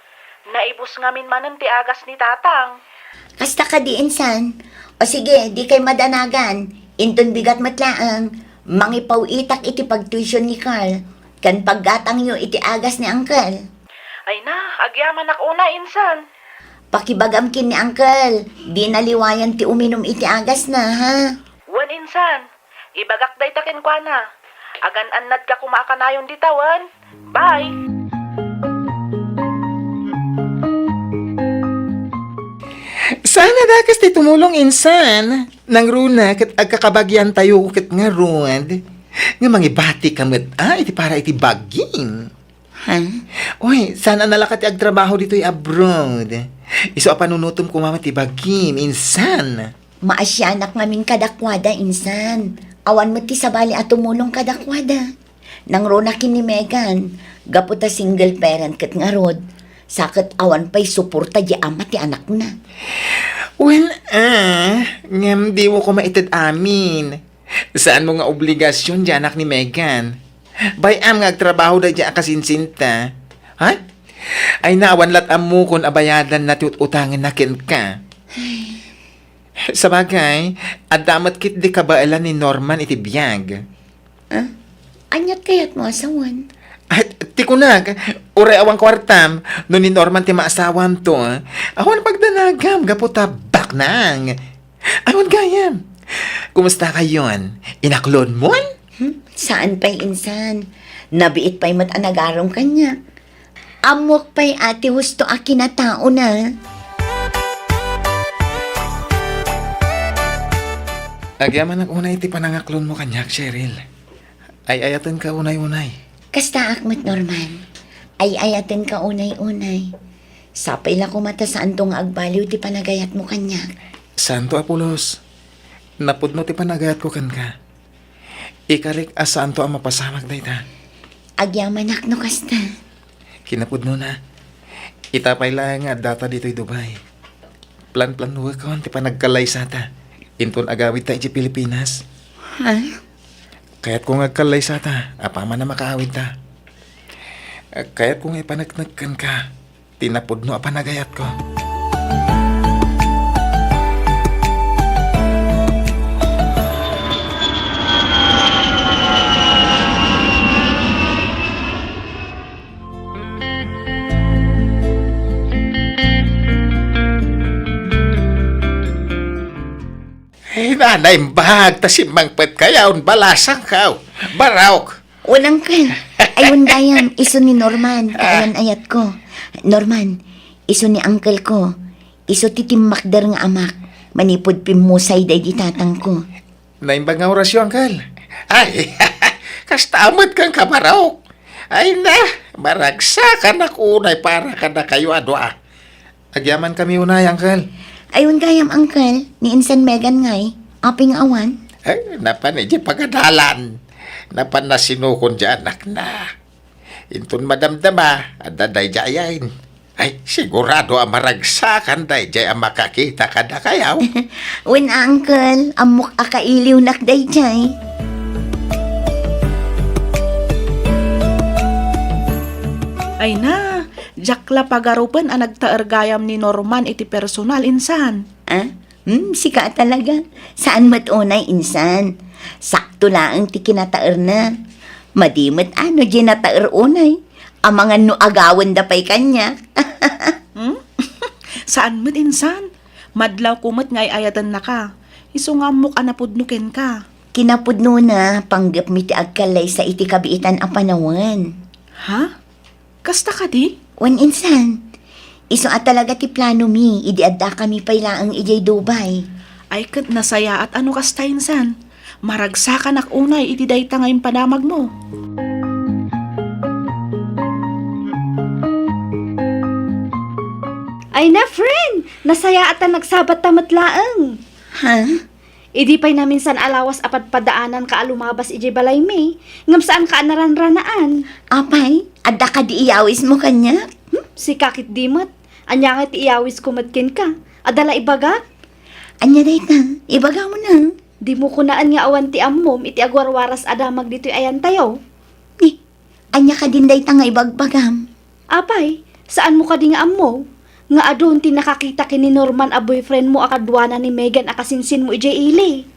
naibus ngamin manan ti agas ni tatang. Kasta ka di insan. O sige, di kay madanagan. Inton bigat matlaang. Mangipaw itak iti pagtuition ni Carl. Kan paggatang nyo iti agas ni Uncle. Ay na, agyaman ak una, insan. Pakibagam kin ni Uncle. Di naliwayan ti uminom iti agas na, ha? Wan, insan. Ibagak day takin kwa na. Agan annad ka kumakanayon ditawan. Bye! Sana dakas ti tumulong insan. Nang runa kat agkakabagyan tayo kat nga ruad. Nga mangibati kamit iti para iti baging. Ha? Uy, sana nalakat ti agtrabaho dito'y abroad. Iso panunutom ko mama ti bagim, insan. Maasyanak ngamin kadakwada, insan. Awan mo ti sabali at tumulong kadakwada. Nang runa kin ni Megan, gaputa single parent kat nga rod. Sakit awan pa'y suporta di ama ti anak na. Well, ngam di mo ko maitid amin. Saan mo nga obligasyon di anak ni Megan? Bayam nga agtrabaho da di akasinsinta. Ha? Ay naawan lat mo kung abayadan na utangin na kin ka. Sa bagay, adamat kit di kabailan ni Norman iti biyag. Anyat kayat mo asawan? At tikunag, uray awang kwartam, no ni Norman ti maasawan to, awan pagdanagam, gaputa baknang. Awan gayam. Kumusta kayon? Inaklon mo? Saan pa'y insan? Nabiit pa'y matanagarong kanya. Amok pa'y ati husto a kinatao na. Agyaman ang unay ti panangaklon mo kanyak, Cheryl. Ay ayatan ka unay-unay. Kasta akmat Norman. Ay ayaten ka unay-unay. Sapay la kumata saan tong agbaliw ti panagayat mo kanya. Santo Apolos, napudno ti panagayat ko kan ka. Ikarik asaan to ang mapasamag na ita. Agyamanak no kasta. Kinapudno na. Itapay lang nga data dito'y Dubai. Plan-plan huwag ko ti panagkalay sa ta. Inton agawid ta iti Pilipinas. Ha? Kaya't kung agkalay sa ta, apaman na makaawid ta. Kaya't kung ipanagnagkan ka, tinapudno a panagayat ko. Ay, nanay, mbag, tasimang pet kayaon, balasang kaw, barawk. Unang ka. Ayun dayam, iso ni Norman. Kayan ayat ko. Norman, iso ni uncle ko. Iso ti timakder nga amak. Manipod pimusay day di tatang ko. Naimbang nga orasyon, Kal. Ay, kastamad kang kabarawk. Ay na, maragsakan ako unay para ka na kayo adwa. Agyaman kami unay, Uncle. Ayun gayam, uncle. Ni Insan Megan ngay. Aping awan. Ay, napan di pagadalan. Napan na sinukon dyan, anak na. Intun madamdama, adaday jayain. Ay, sigurado ang maragsakan day jay ang makakita ka na kayaw. Wen uncle, amok akailiw nakday jay. Ay na, jakla pagarupan ang nagtaergayam ni Norman iti personal, insan. Ah? Sika talaga. Saan matunay, insan? Sakto lang ti kinataer na. Madimit ano di nataer unay. Ang mga no agawan da pa'y kanya. Saan mo't, insan? Madlaw kumot ngay ayatan na ka. Iso nga muk anapudnuken ka. Kinapudno na, panggap mi ti agkalay sa iti kabiitan a panawan. Ha? Kasta ka di? Wan insan, iso at talaga ti plano mi, idiadda kami pa'y laang ijay Dubai. Ay kat nasaya at ano kasta, insan? Maragsakan ak unay iti dayta ngayong panamag mo. Ay na, friend! Nasaya ata nagsabat tamat laang. Ha? Idi pa'y namin san alawas apat padaanan ka alumabas iji balay may. Ngam saan ka naranranaan. Apay, adda ka di iyawis mo kanya? Si kakit dimot. Anya nga ti iyawis kumatkin ka. Adala ibaga? Anya day ta, ibaga mo na. Di mo kunaan nga awan ti ammom iti agwarwaras adamag dito'y ayan tayo. Eh, anya ka din day ta nga ibagbagam. Apay, saan mo ka di nga ammo? Nga adon ti nakakita kini Norman a boyfriend mo akadwana ni Megan akasinsin mo ije ili.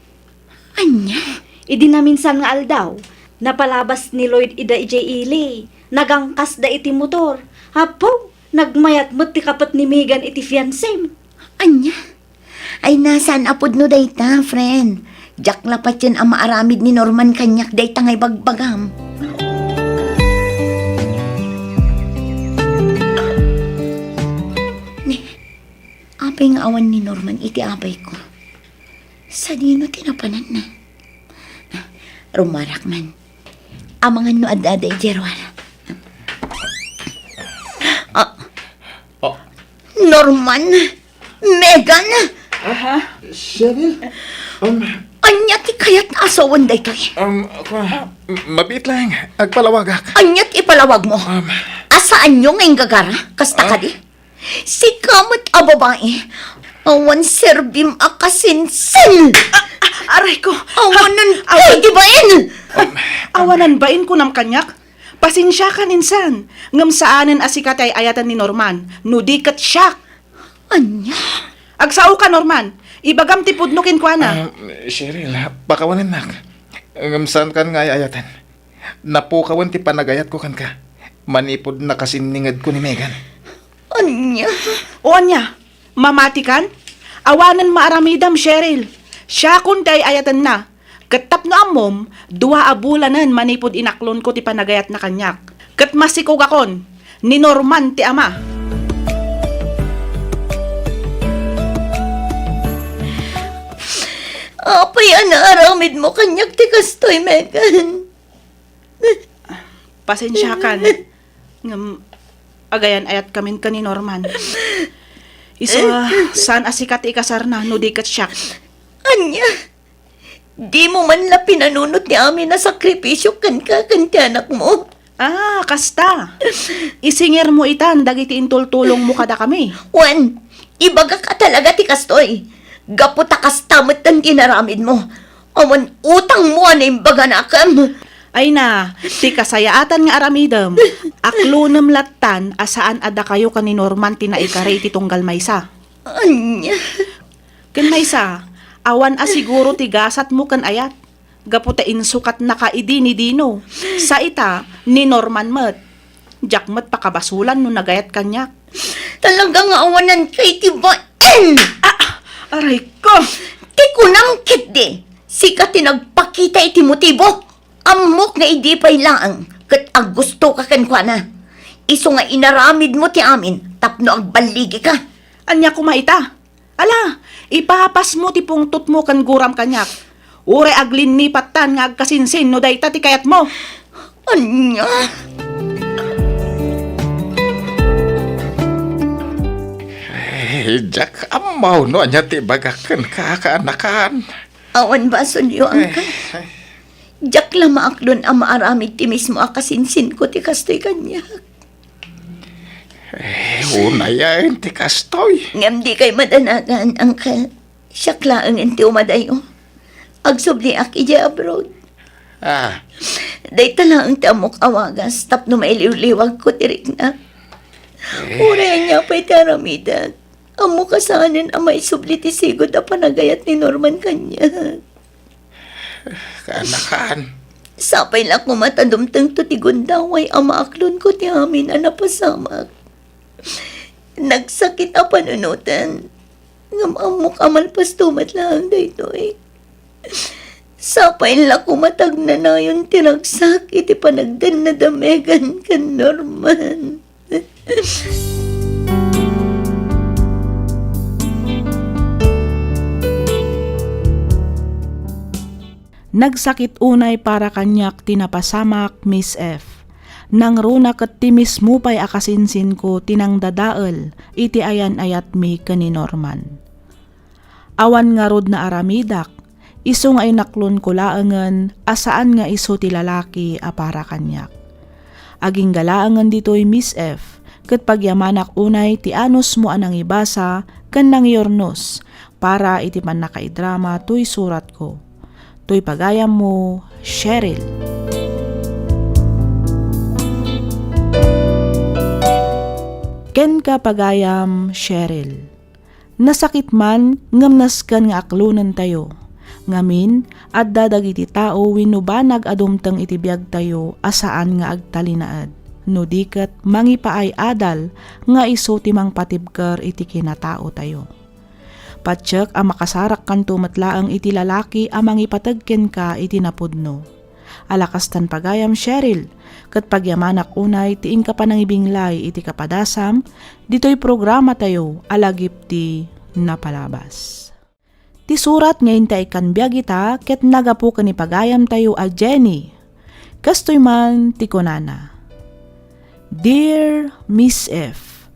Anya? Idi na minsan nga aldaw, napalabas ni Lloyd ida ije ili. Nagangkas da iti motor. Hapo, nagmayat mo't ti kapat ni Megan iti fiancé. Anya? Ay nasaan apod no day ta, friend? Jack lapat yan ang maaramid ni Norman kanyak day ta nga ibagbagam. Apay nga awan ni Norman, iti apay ko. Sa dino tinapanan na. Rumarak man. Amangan no adada ijerwara. Norman? Megan? Cheryl? Anya ti kayat asawan day to eh. Mabit lang. Agpalawagak. Anyat ipalawag mo. Asaan nyo ngayong gagara? Kasta ka di? Si kamot a babae. Awan serbim akasinsin. Aray ko! Awanan kay dibain. Awanan bain ko nam kanyak? Pasensya ka insan. Ngam saanen asikatay ayatan ni Norman. Nudikat siya. Anya? Agsao ka, Norman. Ibagam ti pudnukin kwa na. Cheryl, pakawanan nak. Ngamsan kan nga ayatan. Napukawan ti panagayat ko kan ka. Manipod na kasiningad ko ni Megan. Anya? O anya, mamatikan? Awanan maaramidam, Cheryl. Siya kuntay ayatan na. Katap no amom, 2 abulanan manipod inaklon ko ti panagayat na kanyak. Kat masikog akon, ni Norman ti ama. Apay anaaramid mo kanyak ti kastoy, Megan. Pasensya kan. Ngam, agayan ayat kamin ka ni Norman. Isa, saan asikat ikasar na, no di kat siya. Anya? Di mo man la pinanunot ni amin na sakripisyo kan ka ti anak mo. Ah, kasta. Isingir mo itan, dagiti intultulong mo kada kami. Wan, ibaga ka talaga ti kastoy. Gaputa kastamot ang tinaramid mo. Awan utang mo na imbaga na akam. Ay na, ti kasayaatan nga aramidam. Aklunam latan, asaan ada kayo ka ni Norman tinaikari ti tunggal maysa. Anya? Ken maysa, awan asiguro ti gasat mo kan ayat. Gaputa insukat na kaidi ni Dino. Sa ita, ni Norman mat. Jak mat pakabasulan no nagayat kanyak. Talagang awanan kay tibain. Aray ko! Ti kunang kitdi. Sika tinagpakita iti motibo. Amok nga idi pa'y laang. Kat ang gusto ka kankwa na. Iso nga inaramid mo ti amin. Tapno ang baligi ka. Anya kumaita. Ala, ipapas mo ti pungtot mo kan guram kanyak. Ure aglin ni patan nga agkasinsin no dayta ti kayat mo. Anya? Jack, amaw no anya ti bagakan kakaanakan. Awan ba sunyo ang ka? Jak lang maaklon ang maaramid ti mismo akasinsin ko ti kastoy kanya. Unayan ti kastoy. Ngam di kay madanagan ang ka. Siya klaang enti umadayo. Agsubli ak ija abroad. Day talang ti amok awagas tapno mailiw-liwag ko tirik na. Uray niya pa'y taramidan. Amo kasanin ang may subli ti sigod a panagayat ni Norman kanya. Kaanakan. Sapay lang ko matadumtang to ti gundaway ang maaklon ko ti amin ang napasamak. Nagsakit a panunutan. Ngam amok amalpas tumat lang dayto eh. Sapay lang ko matag na na yung tinagsak iti panagdan na damegan kan Norman. Nagsakit unay para kanyak tinapasamak, Miss F. Nang runa kat ti mismo pa'y akasinsin ko tinang dadael, iti ayan ayat mi kani Norman. Awan nga rod na aramidak, iso nga inaklon ko laangan, asaan nga iso ti lalaki a para kanyak. Aging galaangan dito'y Miss F, kat pagyamanak unay ti anos mo anang ibasa, kan nang yornos, para iti man nakaidrama to'y surat ko. To'y pagayam mo, Cheryl. Ken ka pagayam, Cheryl. Nasakit man, ngamnaskan nga aklunan tayo. Ngamin, at dadagiti tao winubanag adumtang itibiyag tayo asaan nga agtalinaad. No diket mangipaay adal nga iso timang patibker iti kinatao tayo. Patsyak ang makasarak kanto matlaang iti lalaki ang mangipatagken ka iti napudno. Alakastan pagayam, Cheryl, kat pagyamanak unay tiing ka panangibinglay iti kapadasam, dito'y programa tayo alagip ti napalabas. Ti surat ngayon ta ikanbiyag ita ket nagapu ka ni pagayam tayo a Jenny. Kastoy man ti kunana. Dear Miss F,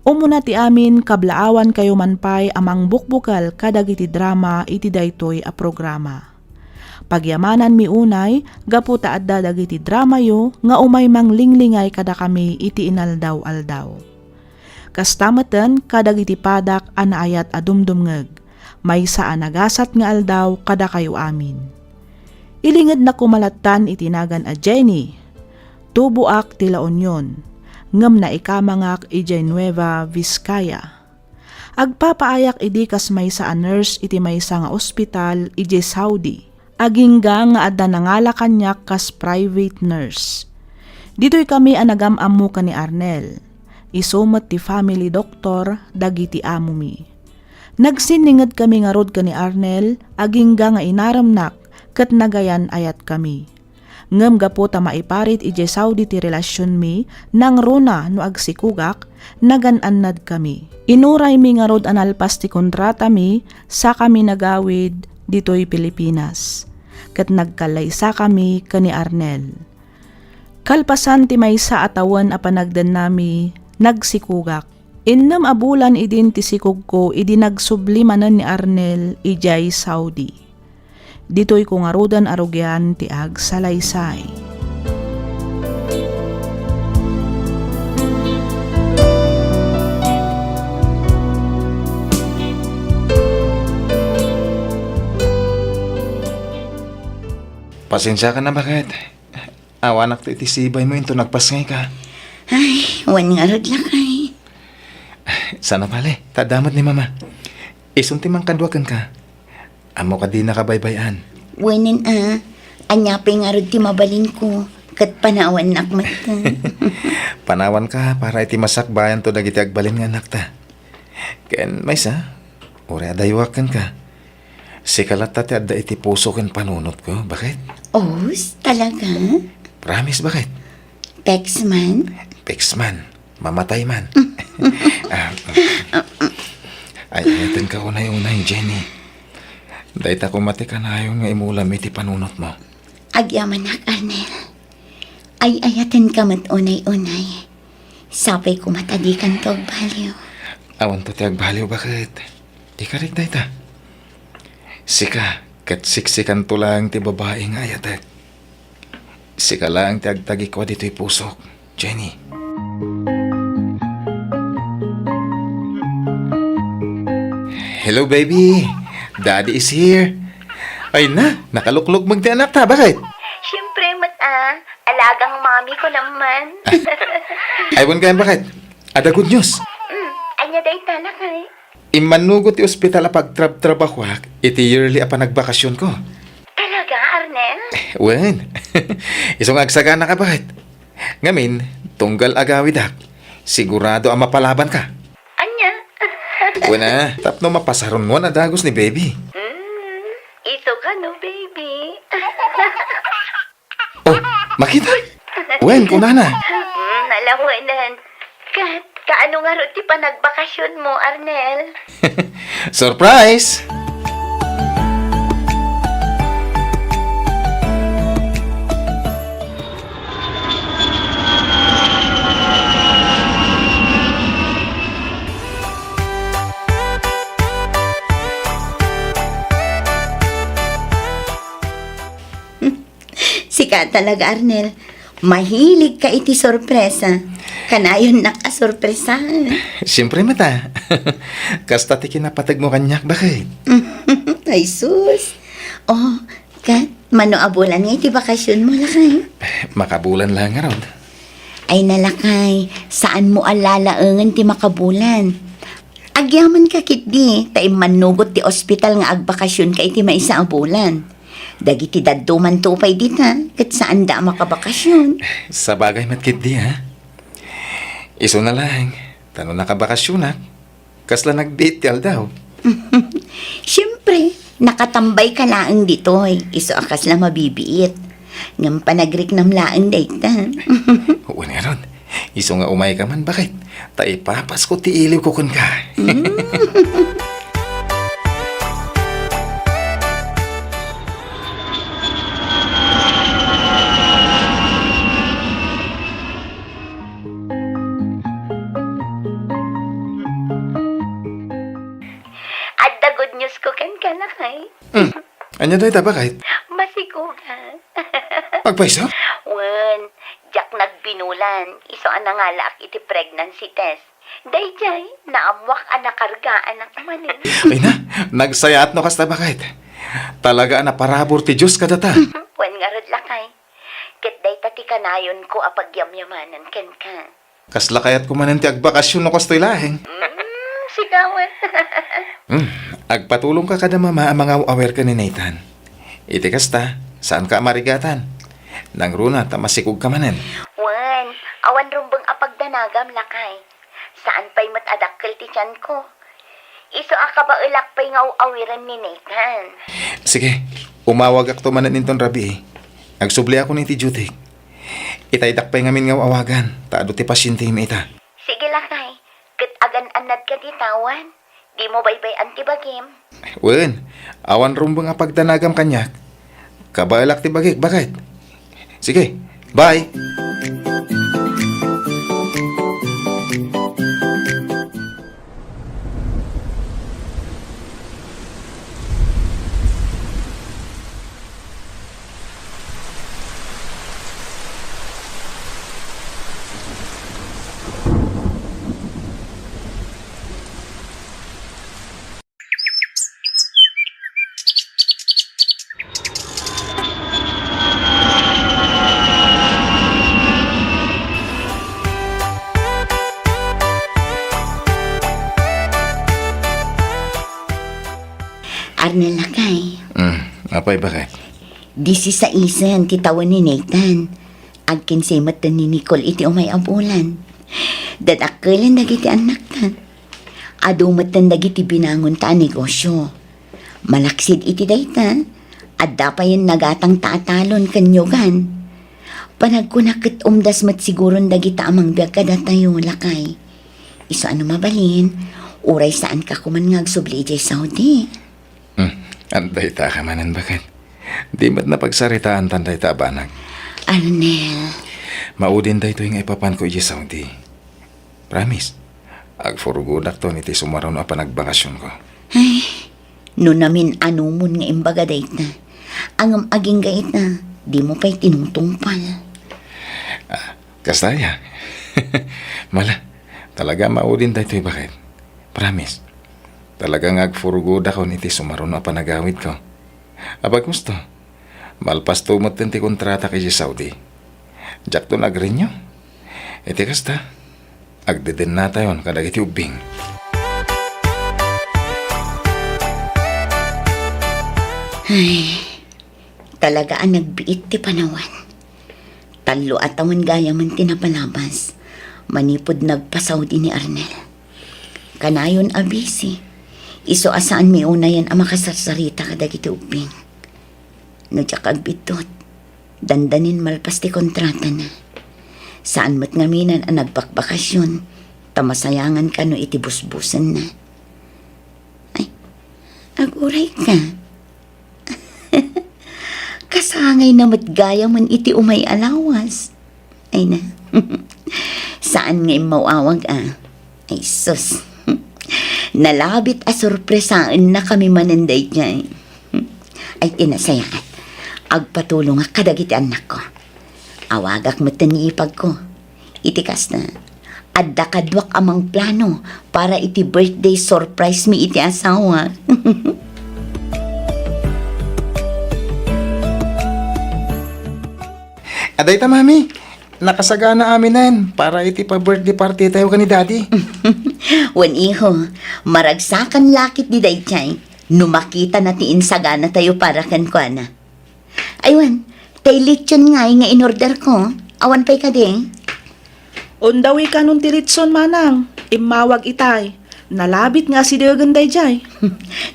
umuna ti amin kablaawan kayo manpay amang bukbukal kadagiti drama iti daytoy a programa. Pagyamanan mi unay, gaputa adda dagiti drama yo, nga umay manglingligay kada kami iti inaldaw-aldaw. Kastamatan kadagiti padak anaayat adumdumngeg, may saan nagasat nga aldaw kada kayo amin. Ilingad na kumalatan itinagan a Jenny, tubuak ti La Union, ngem na ikamangak iti Nueva Vizcaya. Agpapaayak idi kas may sa nurse iti may sa nga ospital iti Saudi. Agingga nga adda nangala kanyak kas private nurse. Dito'y kami anagam-amu ka ni Arnel. Isumat ti family doctor dagiti amo mi. Nagsiningad kami nga rod ka ni Arnel, agingga nga inaramnak kat nagayan ayat kami. Ngem gapo ta maiparit ije Saudi ti relasyon mi, nang runa no agsikugak, naganannad kami. Inuray mi nga rod analpas ti kontrata mi, sa kami nagawid dito'y Pilipinas. Kat nagkalaysa kami kani Arnel. Kalpasan ti maysa atawan a panagdan nami, nagsikugak. Innam abulan idin ti sikug ko idi nagsublimanan ni Arnel ijay Saudi. Dito'y kung arudan arugyan ti ag salaysay. Pasensya ka na bakit? Awanak ti itisibay mo into nagpasngay ka. Ay, wan nga rod lakay. Sana pala tadamot ni mama. Isunti mang kadwakan ka. Amo ka di nakabaybayan. Wanin anyapay nga rod ti mabalin ko, kat panawan nakmat ka. Panawan ka para iti masakbayan to dagiti agbalin nga anak ta. Ken maysa, ore adaywakan ka. Sikalat ti adda iti puso ken panunot ko. Bakit? Os, talaga? Promise bakit? Texman? Pexman, mamatay man. Ay, ayatin ka unay-unay, Jenny. Dahil ako mati ka na yung nga imulam iti panunot mo. Agyaman nak, Arnel. Ay ayatin ka mat unay-unay. Sapay ko matadikan kag baliw. Awan to ti agbaliw bakit? Ikarik day ta. Sika, kat siksikan to lang ti babae nga ayatek. Sika lang ti agtagi ko dito'y pusok, Jenny. Hello, baby. Daddy is here. Ay na, nakaluklog magti anak ta. Bakit? Siyempre, alagang mami ko naman. Aywan ka bakit? Ada good news. Anya day tanak ay. Imanugot ti ospital a pagtrabahuak, iti yearly a panagbakasyon ko. Talaga, Arnel? Wen, isong agsagana ka bakit? Ngamin, tunggal agawidak. Sigurado ang mapalaban ka. Anya? Wena, tapno mapasaron mo na dagos ni baby. Ito ka no, baby. Oh, makita? Wen, kunana. Nalawanan. Kaano nga ro ti panagbakasyon mo, Arnel? Surprise! Sika talaga, Arnel. Mahilig ka iti sorpresa. Kanayon nakasorpresa. Siyempre mata. Kasta ti kinapatag mo kanyak, bakit? Ay, sus. Oh, Kat, mano abulan nga iti bakasyon mo, lakay. Makabulan lang nga ron. Ay, nalakay. Saan mo alalaangan ti makabulan? Agyaman ka kit di. Taim manugot ti ospital nga agbakasyon ka iti maisa abulan. Dagiti dadduman tupay dita. Kat saan da makabakasyon? Sa bagay matkit di, ha? Iso na lang. Tano nakabakasyon, ha? Kasla nag-date yal daw. Siyempre, nakatambay ka laang ditoy. Iso akas lang mabibiit. Ngam panagrik nam laang dayta. Oo nga ron. Iso nga umay ka man, bakit? Ta ipapas ko ti iliw ko kun ka. At the good news ko ken ka lakay. Anya dahi ta, bakit? Masikugan. Pagpaiso? Wen, jak nagbinulan. Iso anangalak iti pregnancy test. Dayjay, naamwak anakargaan ng amanin. Ay na, nagsayat no kasta, bakit? Talaga na parabor ti Diyos kadata. Wen nga rod lakay. Ket day tati kanayon ko apagyamyamanan ken ka. Kasla kayat kumanan ti agbakasyon no kastoy laheng. Sigawan. Agpatulong ka kada mama ang mga aware ka ni Nathan. Iti kasta, saan ka marigatan? Nang runa, tamasikog ka manen. Wen, awan rumbang apagdanagam lakay. Saan pa'y matadakkel ti tiyan ko? Iso akabaulak pa'y awiran ni Nathan. Sige, umawag ak tumanan ninton rabi. Agsubli ako ni ti Jutik. Itaydak pa'y ngamin nga awagan. Taado ti pasyente mi ita. Sige lakay, ket agan-anad ka ditawan. Di mo baybay antibagim. Wen, awan rumbang nga pagdanagam kanyak. Kabalak ti bagik, bakit? Sige, bye! Arnel, lakay. Apay, bakit? 16 ti taon ni Nathan. Agkin say mata ni Nicole iti umay abulan. Dadakkelan dagiti anak tan. Adumatan dagiti binangon ta negosyo. Malaksid iti dayta. Adda pa yun nagatang taatalon kanyugan. Panagkunakit umdas mat siguron dagita amang biag kada tayo lakay. Iso ano mabalin, uray saan ka kuman ngagsubli ijay Saudi. Anday ta ka manan, bakit? Di mat na pagsaritaan tanday ta abanag. Arnel, Maudin day to yung ipapan ko iji Saudi. Promise. Agfurugudak to niti sumaraw na panagbakasyon ko. ay, no namin anumon nga imbaga dayta. Ang aging gait na, di mo pa'y tinutungpal. Kastaya. Mala, talaga maudin day to yung bakit? Promise. Talagang agfurugudak ko niti sumaraw na panagawid ko. Abag gusto. Malpas tumot din ti kontrata kay Saudi. Jack to nagrinyo. Iti kasta. Agdeden na tayon kadagiti ubing. Ay, talaga ang nagbiit ti panawan. Talo at awan gaya man tinapalabas. Manipod nagpasaudi ni Arnel. Kanayon abisi. Iso asaan may unayan ang makasarsarita kadagiti ubing. No tiyak agbitot. Dandanin malpas ti kontrata na. Saan mo't ngaminan ang nagbakbakasyon. Tamasayangan ka no iti busbusan na. Ay, aguray ka. Kasangay na matgaya man iti umay alawas. Ay na. Saan nga mawawag Ay sus. Nalabit a sorpresaan na kami mananday dyan. Ay tinasayaan. Agpatulong nga kadagiti anak ko. Awagak mo ipag ko. Itikas na. Adda kadwak amang plano para iti birthday surprise mi iti asawa. Aday ta, mami. Nakasagana aminan para iti pa-birthday party tayo ka ni daddy. Wan iho, maragsakan lakit di daychay. Numakita na tiin sagana tayo para kan ko na. Aywan, tay lechon nga in-order ko. Awan pa'y ka ding. Undawi ka nun tiritson manang, imawag itay. Nalabit nga si Daganday jay.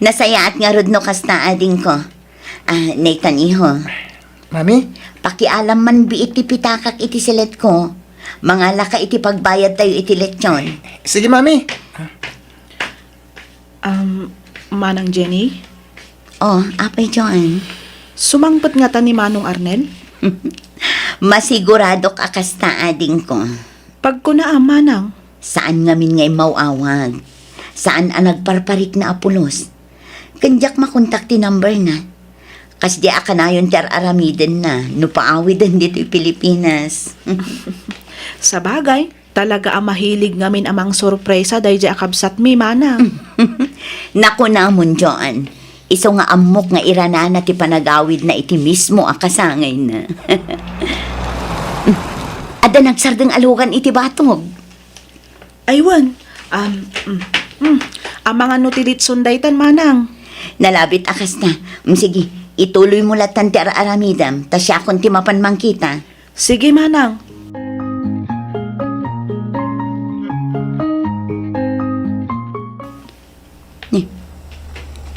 Nasayaat nga rod no kasta ading ko. Nathan iho. Mami, Pakialam man bi iti pitakak iti silet ko. Mga laka iti pagbayad tayo iti lechon. sige mami. Manang Jenny, Oh, apay John. sumangpot nga ta ni Manong Arnel. Masigurado ka kasta ading ko. Pag ko na manang, Saan ngamin ngay mauawag? Saan ang nagparparik na apulos? Kanjak makontak ti number na. Kas di akanayon ti aramiden na. Nupaawid din dito Pilipinas. sa bagay, talaga ang mahilig ngamin amang sorpresa dahil di akabsat mi manang. Naku namon, John. Iso nga amok nga iranana ti panagawid na iti mismo akasangay na. Ada nagsardeng alugan iti batog. Aywan, ang mga nutiritson daytan manang. Nalabit akas na. Sige, ituloy mo latan ti aramidam. Ta siya kung ti mapanmang kita. Sige manang.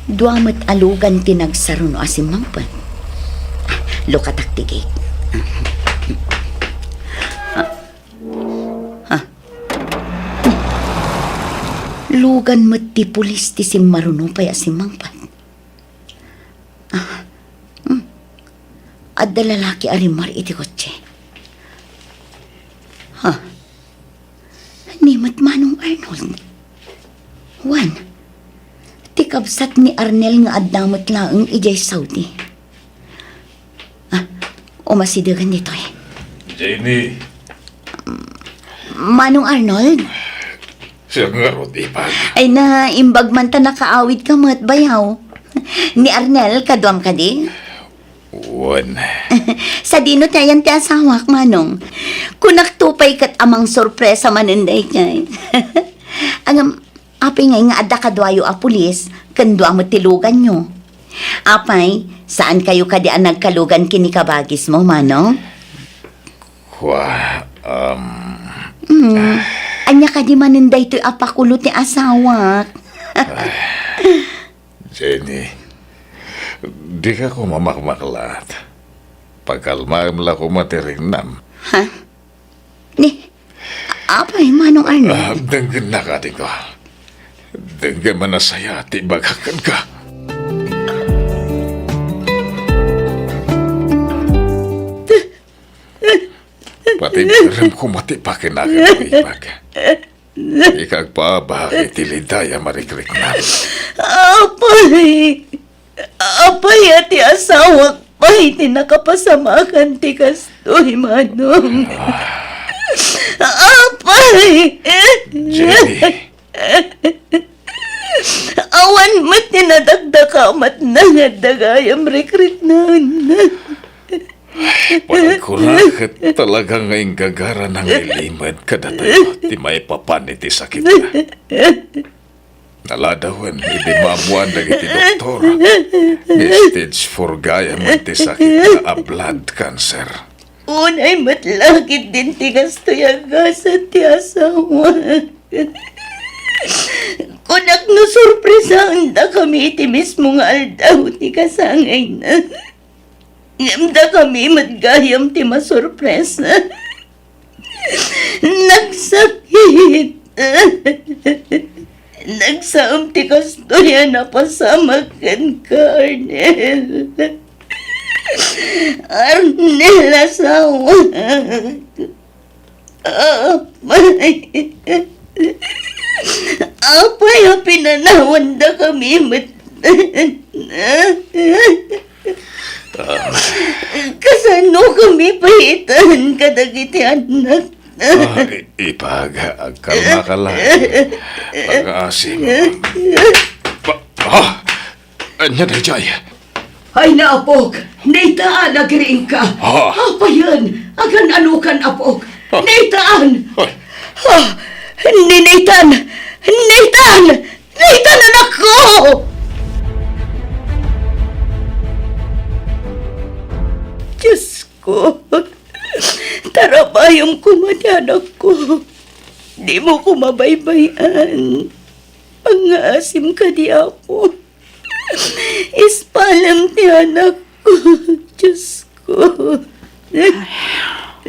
Duamat alugan tinagsaron o asimangpan. Lukataktigig. Lugan mo ti pulis ti simmaruno pa asimangpan. Adda lalaki arimar iti kotse. Nimat Manong Arnold. Juan. Tikabsat ni Arnel nga addamat laeng ijay Saudi. Umasidagan dito eh. Jenny, Manong Arnold? siya nga ro ipag. Ay na imbag man ta nakaawid ka mat bayaw. Ni Arnel kadwam ka di? Wan. Sa dino tayan ti asawak Manong. Kunak tupay kat amang sorpresa maninday kay. Ang apay nga adda kadwayo a pulis, kandwa mo tilugan nyo. Apay, saan kayo kadi ang nagkalugan kinikabagis mo, Manong? Anya kadi maninday to'y apakulot ni asawak. Jenny, di ka ko mamakmaklat. Pagkalmaam la ko matirignam. Ni, apay, Manong Arnold? Denggan na ka ko. Denggan manasaya ti bagakan ka. Pati biram ko matipakin akin ang ipag. Ikag pa bakit tilidaya marikrik na. Apay! Apay ati asawak pa'y tinakapasamakan ti kastoy, Manong. Apay! Jenny, Awan mat tinadagdaka mat nangadagayam rekrit na. pagkurakit talaga ngayong gagara ng ilimad kada tayo ti may papan iti sakit na. Naladawan, hindi mamuan na iti doktor. Stage 4 gaya mo ti sakit na a blood cancer. Unay matlakit din ti kastoy agasan ti asawa. Kunak no surpresaan da kami iti mismo nga aldaw ti kasangay na. Ngamda kami matgayam ti masurpresa. Nagsakit. Nagsaam ti kastorya na pasamakan ka, Arnel. Arnel, asawa. Apay. Apay, pinanawan da kami Kasano kami pahitan kadagiti anak. Kalma ka lang. Pag-aasim. Anya na, Jay. Ay na, apog! Naitaan, nagring ka! Ah. Apa yan? Agan anukan, apog! Naitaan! Ay, Naitan! Naitan! Naitan, anak ko! Diyos ko, tarabayong kumadanak ko. Di mo ko mabaybayan. Pangasim ka di ako. Ispalam ti anak ko. Diyos ko.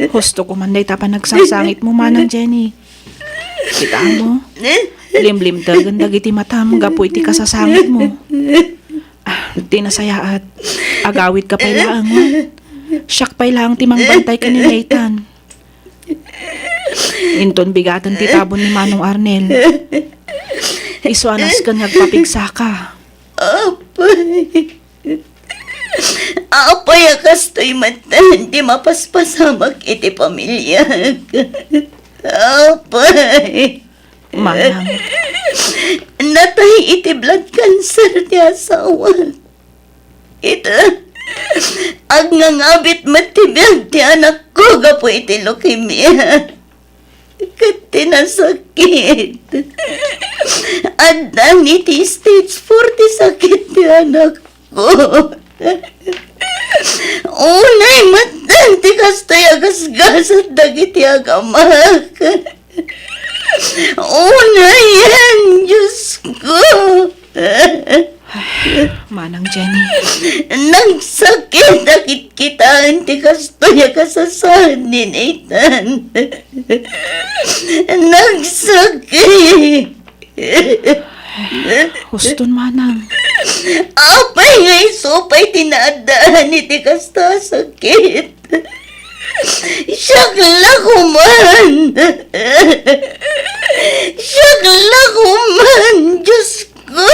Husto ko man day pa nagsasangit mo manang Jenny. Kita mo, limlim talagang dagiti matam, gapo iti kasasangit mo. Di nasaya at agawit ka pa ilaang. Siyak pa ilang timang bantay ka ni Nathan. Inton bigatan ti tabon ni Manong Arnel. Iswanas ka nagpapigsa ka. Apay akas to'y matan, di mapaspasamak iti pamilya. Apay. Manang, Natay iti blood cancer ti asawa. Ito, ang ngangabit matibiyag ti anak ko, gapo iti leukemia. Kat tinasakit. Adang iti stage 4 ti sakit ti anak ko. Unay matan ti kastoy agasgasat dagiti agamak. Unay yan, Diyos ko. Manang Jenny. Nagsakit akit kita ti kastoy agasasahan ni Nathan. Nagsakit. Huston manang. Apay nga isupay tinadaan iti kasta sakit. Siyak lakuman. Siyak lakuman, Diyos ko.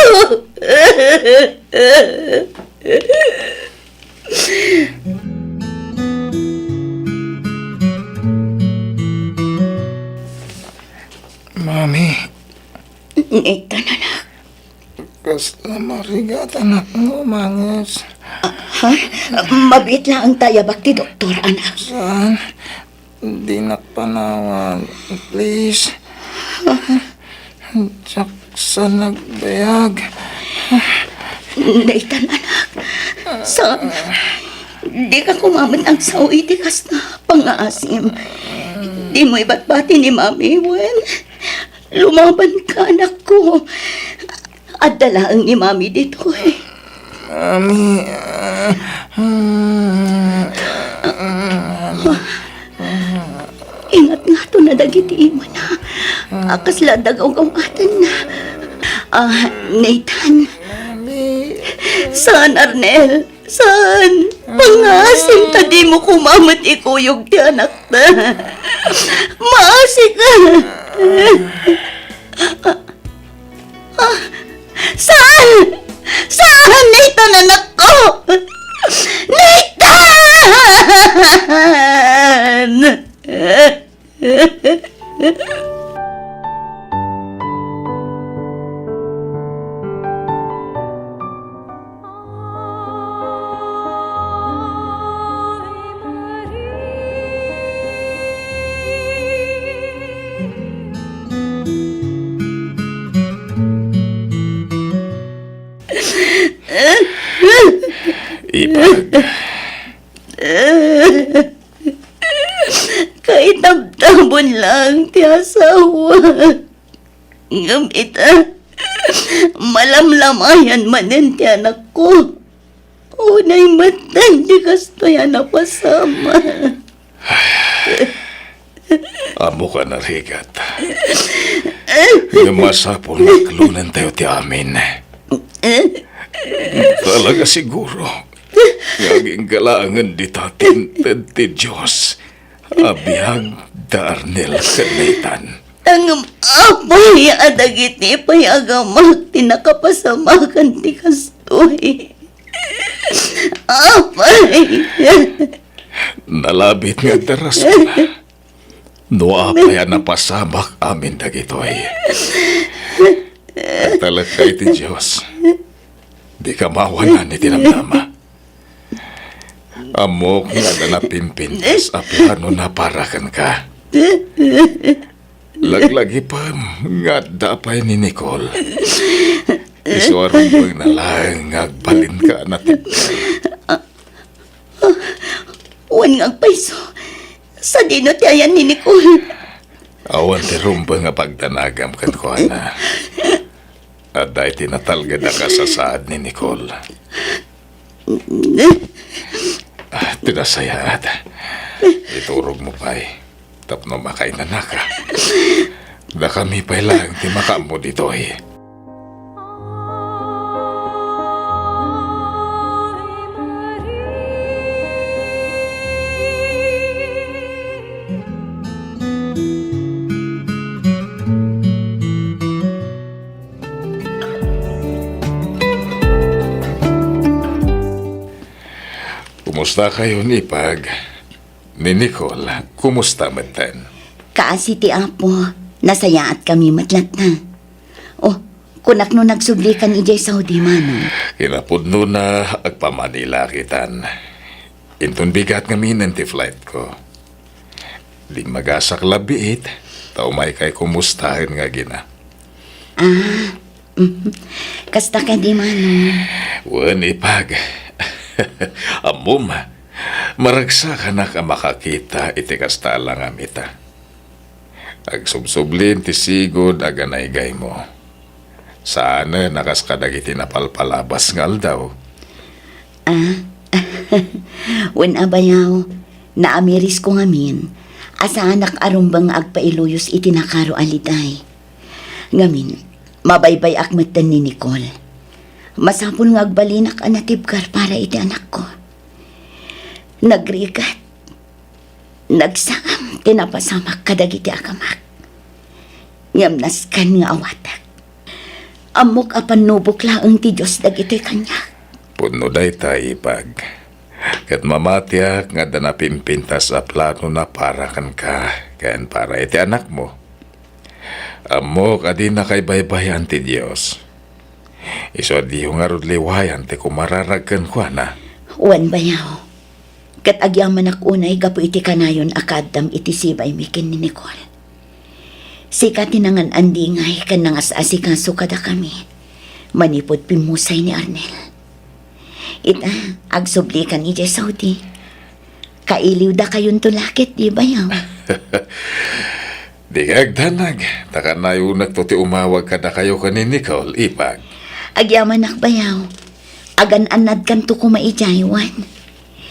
Mami, Nathan, anak. kasla marigat anak mo, mangas. Ha? Mabit lang ang tayabak ti doktor, anak. Saan? Di nakpanawan. Please. Tsak sa nagbayag. Nathan, anak. Di ka kumamit ang sawi ti kas na pang-aasim. Di mo iba't bati ni Mami Wen. Lumaban ka, anak ko. At dalaan ni Mami dito eh. Mami. Ingat nga to na dagiti mo na. Akas ladagaw atan na. Nathan. Saan, Arnel? Saan? Pangasim ta di mo kumamat ikuyog ti anak na. Maasi ka. Saan? Saan, Nathan, anak ko? Nathan! Ipag. Kaitabtabon lang ti asawa. Ngamit malamlamayan manen ti anak ko. Unay matan di kastoyan na pasama. Amo ka na, Rigat. Masapol maglunan tayo ti amin. Talaga siguro. Ngaging galangan di tatinted ti Diyos. Abiyag da Arnel kanaitan. Ang apay adagiti pay agamak tinakapasamakan ti kastoy. Apay. Nalabit nga daras ko. Noa pa yan napasamak amin dagitoy. At talakay ti Diyos. Di ka mawalan ni tinamnama. Amok nga na napimpintas a plano na parakan ka. Laglagi pa nga dapay ni Nicole. Isuarong bang nalang ngagbalin ka natin. Wan nga paiso. Sa dino ti ayan ni Nicole. Awan ti rumba nga pagdanagam kan ko na. At dahil tinatalga na kasasaad ni Nicole. Tinasayad. Iturog mo pa'y. Tapno makainan na ka. Da kami pa'y lang ti makamo dito eh. Kumusta kayo ni Pag? Ni Nicole, kumusta matan? Kaasi ti Apo, nasaya at kami matlat na. Oh, kunak no nagsubli kan ijay Saudi manong. Kinapudno na agpamanila kitan. Intun bigat nga minen ti flight ko. Di magasak labiit, tao may kay kumustahin nga gina. Kasta ka di manong. Wani Pag. Amom, maragsa ka na ka makakita iti kasta lang amita. Agsubsublin ti sigod aganaygay mo. Sana nakas kadag iti napalpalabas nga aldaw. Wen abayaw, naamiris ko ngamin, asa anak arumbang agpailuyos iti nakaro aliday. Ngamin, mabaybay akmatan ni Nicole. Masapul nga agbalinak anatibkar para iti anak ko. Nagrigat. Nagsaam, tinapasamak kadag iti akamak. Ngamnaskan nga awatak. Amok apan nubok laang ti Diyos dagiti kanya. Puno day tayo Pag. Kat mamatyak nga danapimpintas a plano na para kan ka. Kayan para iti anak mo. Amok adi na kay baybayan ti Diyos. Iso di yung arod liwayan ti kumararagkan ko na. Wan bayaw. Kat agyaman unay gapu iti kanayon akadam iti sibay mikin ni Nicole. Sika tinangan andingay kan nangas asikaso kada kami. Manipod pimusay ni Arnel. Ita, agsubli kan ije Saudi. Kailiw da kayon tulakit, di bayaw? Di agdanag. Taka na yung nagtuti umawag ka na kayo kanin Nicole, Ipag. Agyaman bayaw. Agan anad kanto ko maijaywan.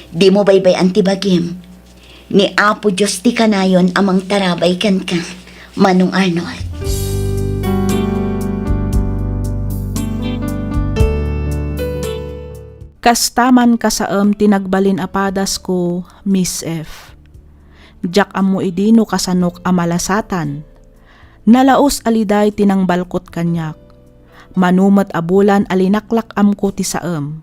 Di mo baybay antibagim. Ni Apo Diyos ti kanayon amang tarabay kan ka, Manong Arnold. Kastaman kasaem tinagbalin apadas ko, Miss F. Jak amo idino kasanok amalasatan. Nalaos aliday tinang balkot kanyak. Manumat abulan alinaklak am ko ti saem.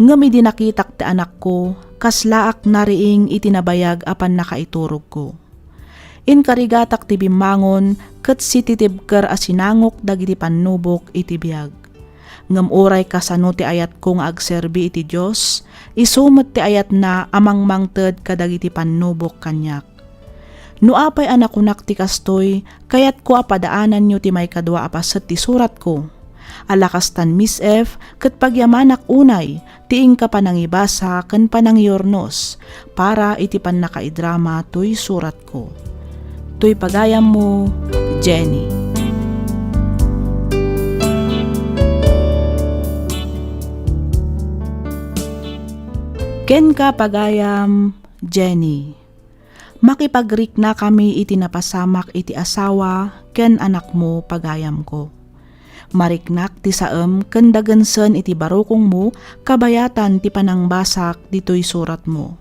Ngami dinakitak ti anak ko, kaslaak nariing itinabayag apan nakaiturog ko. Inkarigatak ti bimangon, ket sititibker asinangok dagiti pannubok iti biyag. Ngam oray kasano ti ayat kong agserbi iti Diyos, isumet ti ayat na amang mangted kadagiti pannubok kanyak. No apay anakunak ti kastoy, kayat ko apadaanan nyo ti may kadwa apaset ti surat ko. Alakastan Miss F, ket pagyamanak unay, tiing ka panangibasa ken panangyornos, para iti pannakaidrama toy surat ko. Toy pagayam mo, Jenny. Ken ka pagayam, Jenny. Makipagrik na kami iti napasamak iti asawa, ken anak mo pagayam ko. Mariknak ti saem ken dagensen iti barukong mo, kabayatan ti panangbasak ditoy surat mo.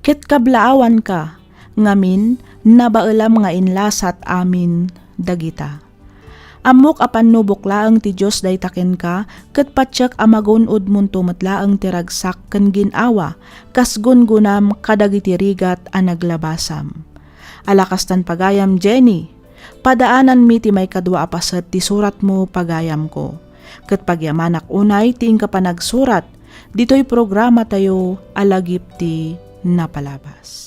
Ket kablaawan ka, ngamin nabaelam nga inlasat amin dagita. Amok apan no buklaang ti Diyos day taken ka, ket patsyak amagunod mun tumatlaang tiragsak ken ginawa, kas gungunam kadagiti rigat a naglabasam. Alakastan pagayam Jenny, padaanan mi ti may kadwa apasat ti surat mo pagayam ko. Ket pagyamanak unay ti ka panagsurat, dito'y programa tayo alagip ti napalabas.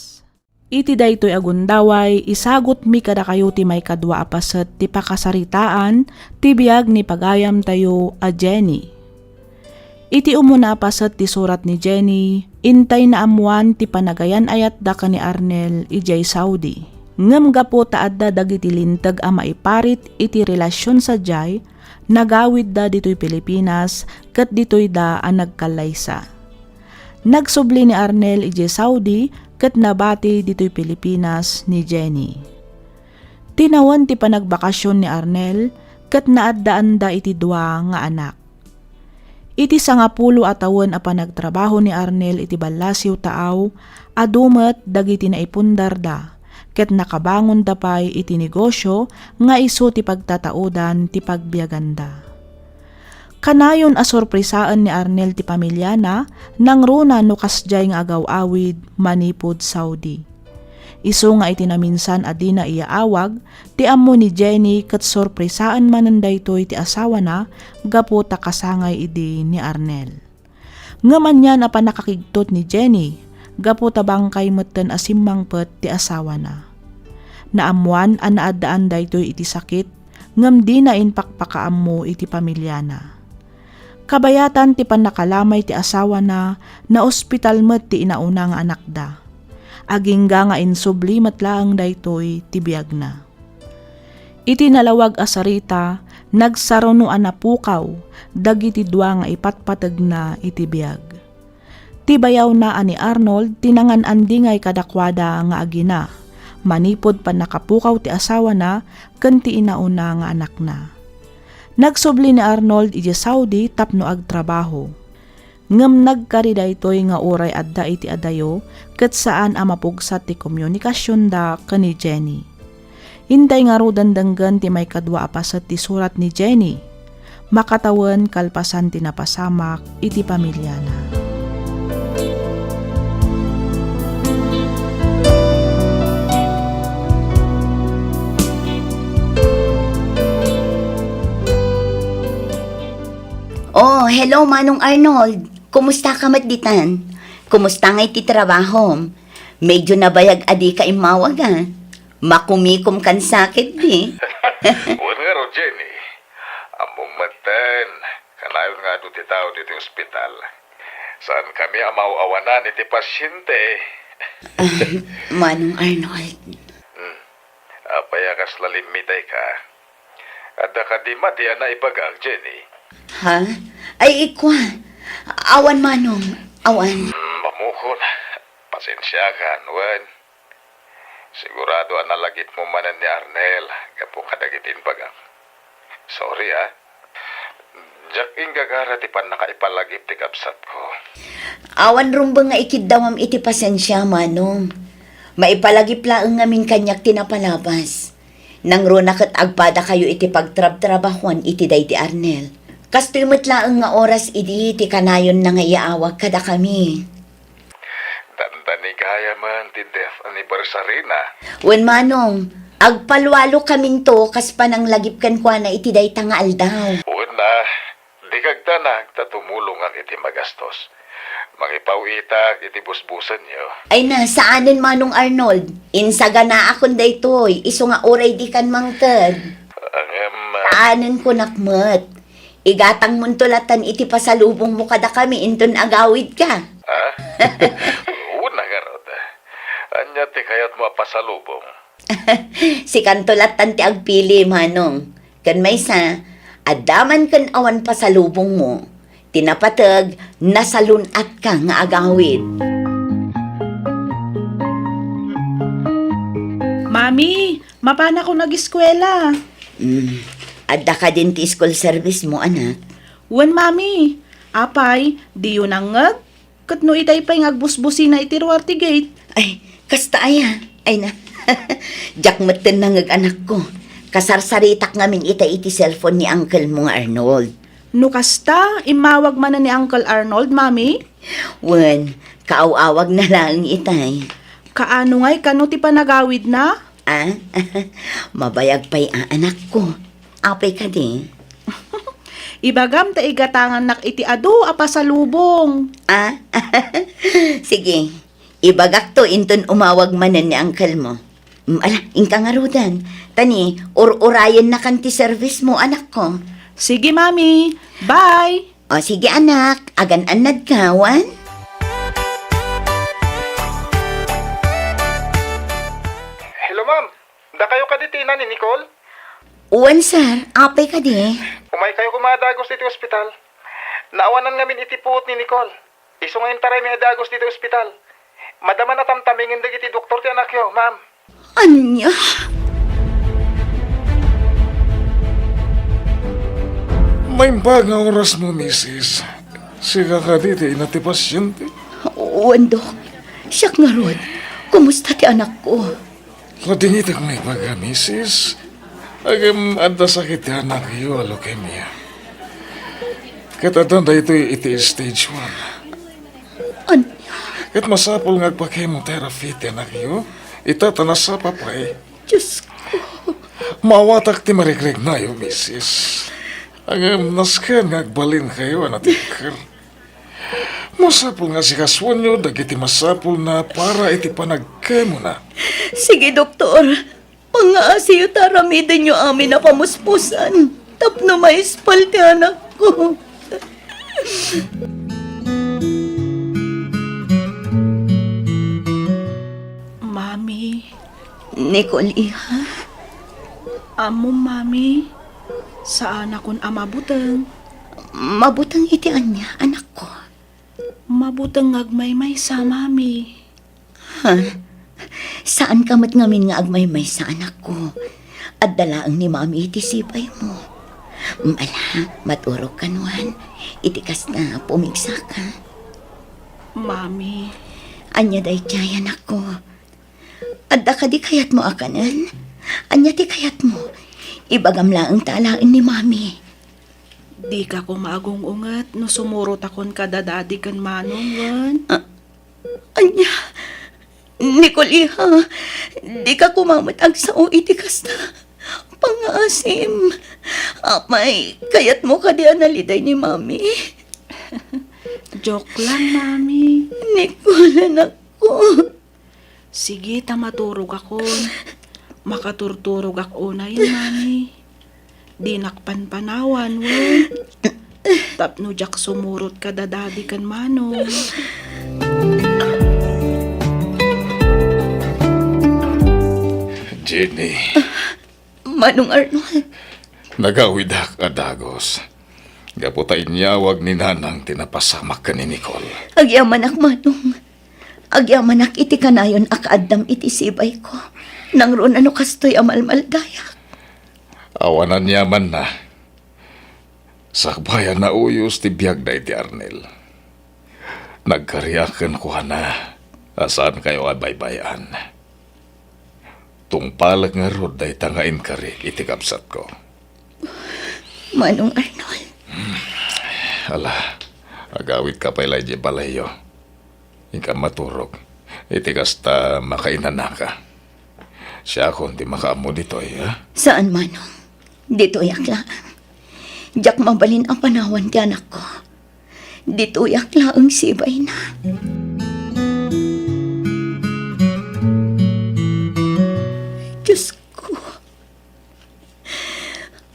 Iti daytoy agundaway, isagot mi kada kayo ti may kadwa apasat ti pakasaritaan, ti biag ni pagayam tayo a Jenny. Iti umuna apasat ti surat ni Jenny, intay na amuan ti panagayan ayat da ka ni Arnel ijay Saudi. Ngem gapo taadda dagiti lintag a maiparit iti relasyon sa jay, nagawid da ditoy Pilipinas, ket ditoy da a nagkalaysa. Nagsubli ni Arnel ijay Saudi, ket nabati dito'y Pilipinas ni Jenny. Tinawan ti panagbakasyon ni Arnel, ket naaddaan da iti dua nga anak. Iti 10 atawen a panagtrabaho ni Arnel iti Balasiw taaw, adumet dagiti naipundar da, ket nakabangon da pay iti negosyo nga isu ti pagtataudan ti pagbiaganda. Kanayon a sorpresaan ni Arnel ti pamilya na nang runa no kasjay nga agaw-awid manipod Saudi. Isu nga iti naminsan adi na iaawag ti ammo ni Jenny ket sorpresaan manen daytoy ti asawa na gapo ta kasangay idi ni Arnel. Ngaman yan a panakakigtot ni Jenny gapo ta bangkay metten a simmangpet ti asawa na. Naamuan a naaddaan daytoy iti sakit ngem di na inpakpakaammo iti pamilya na. Kabayatan ti panakalamay ti asawa na ospital met ti inauna nga anak da. Agingga nga insubli matlaang daytoy ti biag na. Iti nalawag asarita, nagsaruno anapukaw, dagiti dua nga ipatpatag na iti biag. Ti bayaw na ani Arnold, tinangan andingay kadakwada nga agina. Manipod pan nakapukaw ti asawa na, ken ti inauna nga anak na. Nagsubli ni Arnold iti Saudi tapno agtrabaho. Ngem nagkari daytoy nga oray adda iti adayo ket saan a mapugsat ti komunikasyon da ken ni Jenny. Hintay nga rudan denggan ti may kadwa apasat ti surat ni Jenny. Makatawan kalpasan ti napasamak iti pamilya na. Oh, hello Manong Arnold. Kumusta ka matditan? Kumusta nga iti trabaho? Medyo nabayag adi ka imawag ha. Makumikom kan sakit di. Uwan nga ro, Jenny. Among matan, kanayon nga do ti tao dito ospital. Saan kami amaw-awanan iti pasyente? Manong Arnold. Apaya kas lalimitay ka. Adda ka di mati na ibagang, Jenny. Ha? Ay, ikwa. Awan, Manong. Awan. Mamukon. Pasensya ka, Nuan. Sigurado analagit mo manan ni Arnel. Kapo kadagitin bagang. Sorry, ha? Jack gagara ti pan nakaipalagip ti kapsat ko. Awan rumba nga ikidawam iti pasensya, Manong. Maipalagip laeng ngamin kanyak tinapalabas. Nang runa ket agpada kayo iti pagtrab-trabahuan iti day ti Arnel. Kastoy metlaeng nga oras idi ti kanayon na nga iaawag kada kami. Dandani kaya man ti death anniversary na. Wen Manong, agpalwalo kaminto kas panang lagip kan kwa na iti day tangaal daw. Una, di kagtanag tatumulong ang iti magastos. Mangipawitag iti busbusan niyo. Ay na, saanin Manong Arnold? Insaga na akon daytoy, iso nga oray di kan mangked. Saanin ko nakmet? Igatang muntulatan iti pasalubong mo kada kami, inton agawid ka. Ha? Una nga rod. Anya ti kayat mo pasalubong. Si kantulatan ti agpili, Manong. Kan may sa, adaman kan awan pasalubong mo, tinapatag, nasalunat ka nga agawid. Mami, mapana ko nag-eskwela. Adda ka din ti school service mo, anak. Wen mami, apay, di yun ang ngag. Kat no itay pa'y ngagbusbusi na itiruar ti gate. Ay, kasta aya. Ay na. Jack maten na ngag anak ko. Kasarsaritak ngamin iti cellphone ni Uncle mo nga Arnold. No kasta, imawag man na ni Uncle Arnold, Mami? Wen, kaawawag na lang itay. Kaano nga'y kano ti panagawid na? Ah, mabayag pa'y anak ko. Apay ka di. Ibagam ta igatangan nak iti ado apasalubong. Ah, sige. Ibagak to inton umawag manan ni Uncle mo. Ala, ingka nga rudan. Tani, urayan na kanti service mo, anak ko. Sige, Mami. Bye! O sige anak, agan-anad ka, wan? Hello, ma'am. Da kayo kaditina ni Nicole? Uwan sir, apay ka di. Umay kayo kumadagos dito ospital. Naawanan ngamin itipuot ni Nicole. Iso ngayon taray may adagos dito ospital. Madama na tamtamingin dagiti doktor ti anak yo, ma'am. Anya? May nga oras mo, misis. Siga ka dito, inati pasyente. Uwan dok, siyak nga rod. Kumusta ti anak ko? Kadingitak may baga, misis. Agam anda sakit ti anak iyo, leukemia. Katatanda ito iti stage 1. Anya? Kat masapol nga agpa-chemotherapy ti anak iyo, itatanas sa papay. Diyos ko. Mawatak ti marigreg na iyo, misis. Agam naskan nga agbalin kayo, anatikar. Masapol nga si kaswan nyo, dagiti masapol na para iti panagkemo na. Sige doktor, pangaasiyo taramidan nyo amin na pamuspusan. Tapno maispal ti anak ko. Mami. Nicole, iha. Amo, Mami. Saan akong amabutang? Mabutang iti anya, anak ko. Mabutang agmay-may sa Mami. Ha? Saan ka ngamin nga agmay-may sa anak ko? At dalaang ni mami iti sipay mo. Ala, maturog ka nuhan. Itikas na pumigsa ka. Mami. Anya day tiyay anak ko. Adda ka di kayat mo akanan. Anya ti kayat mo. Ibagam lang ang talain ni mami. Di ka ko maagungungat no sumurot akon kadadadi kan manong, wan. Anya, Nicole, iha. Di ka kumamatag sa itikas na. Pangaasim. Apay, kayat mo ka di analiday ni mami. Joke lang, Mami. Nicole, anak ko. Sige, tamaturog akon. Makaturturog ako na yun, Mami. Di nakpanpanawan, wan. Tapno jak sumurot kadadadi kan manong. Jenny, Manong Arnold. nagawidak adagos. Gaputa inyawag ni nanang tinapasamak ka ni Nicole. Agyaman ak manong. Agyaman ak iti kanayon akaadam iti sibay ko. Nang ron ano kastoy amalmaldayak. Awanan yaman na. Sakbayan na uyos ti biyag na iti Arnel. Nagkariakan ko na. Asaan kayo abaybayan? Tungpalag nga rod day tangain karik iti kapsat ko. Manong Arnold. Ala, agawit ka pala di balayo. Ika maturog. Iti kasta makainan na ka. Siya kung di makaamo dito ha? Saan manong? Dito yakla. Diyak mabalin ang panawan ti anak ko. Dito yakla ang sibay na. Diyos ko.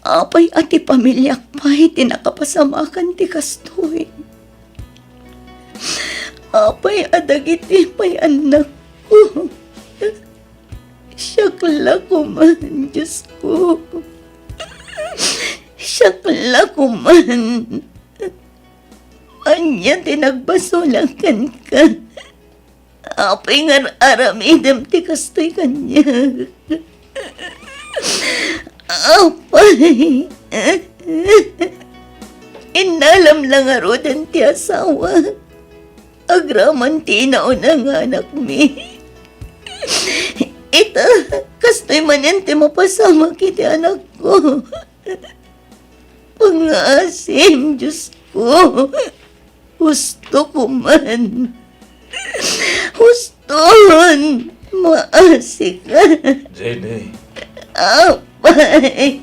Apay ati pamilyak pa'y tinakapasamakan ti kastoy. Apay adagiti pa'y anak ko. Siyakla ko man, Diyos ko. Siyakla ko man. Anya tinagbasulakan ka. Apay nga aramidam ti kastoy kanya. Apay. Inalam lang arodan ti asawa. Agraman ti naon ang anak mi. Ita, kasto Gusto'y manente mapasama kiti anak ko. Pangasim, Diyos ko. Gusto ko man. Guston. Maasik ka. Jenny. Apay.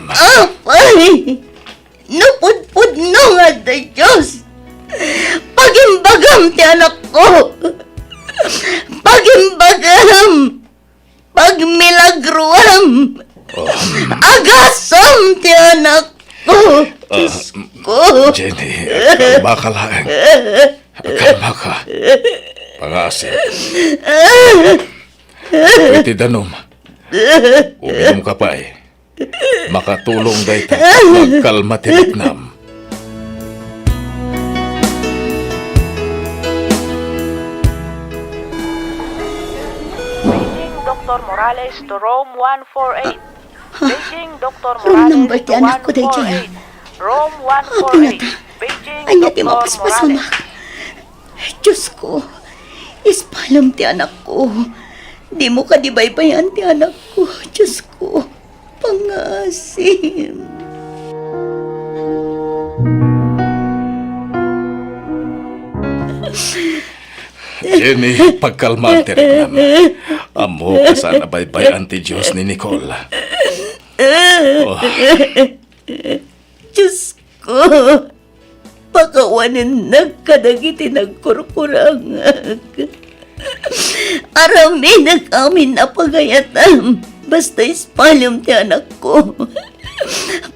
Apay. Napudpud no nga da Diyos. Pagimbagam ti anak ko. Pagimbagam. Pagmilagruam. Agasam ti anak ko. Diyos ko. Jenny, kalma ka lang. Kalma ka. Pangasim. Pwede danom. Uminom ka pa eh. Makatulong dahi ta magkalma tinipnam. Beijing Dr. Morales to Rome 148. Beijing Dr. Room Morales number to ti anak ko, Dayjay, 148. Rome Apo 148. na ta. Beijing Anya ti Dr. mapaspasama. Morales. Diyos ko. Ispalam ti anak ko. Di mo ka dibaybayan ti anak ko. Diyos ko. Pangasim. Jenny, pagkalma tinipnam. Amo ka sana baybayan ti Diyos ni Nicole. Oh, Diyos ko. Pakawanin nagkadagiti nagkurkurangag. Arami nag-amin na pagayatam. Basta ispalam ti anak ko.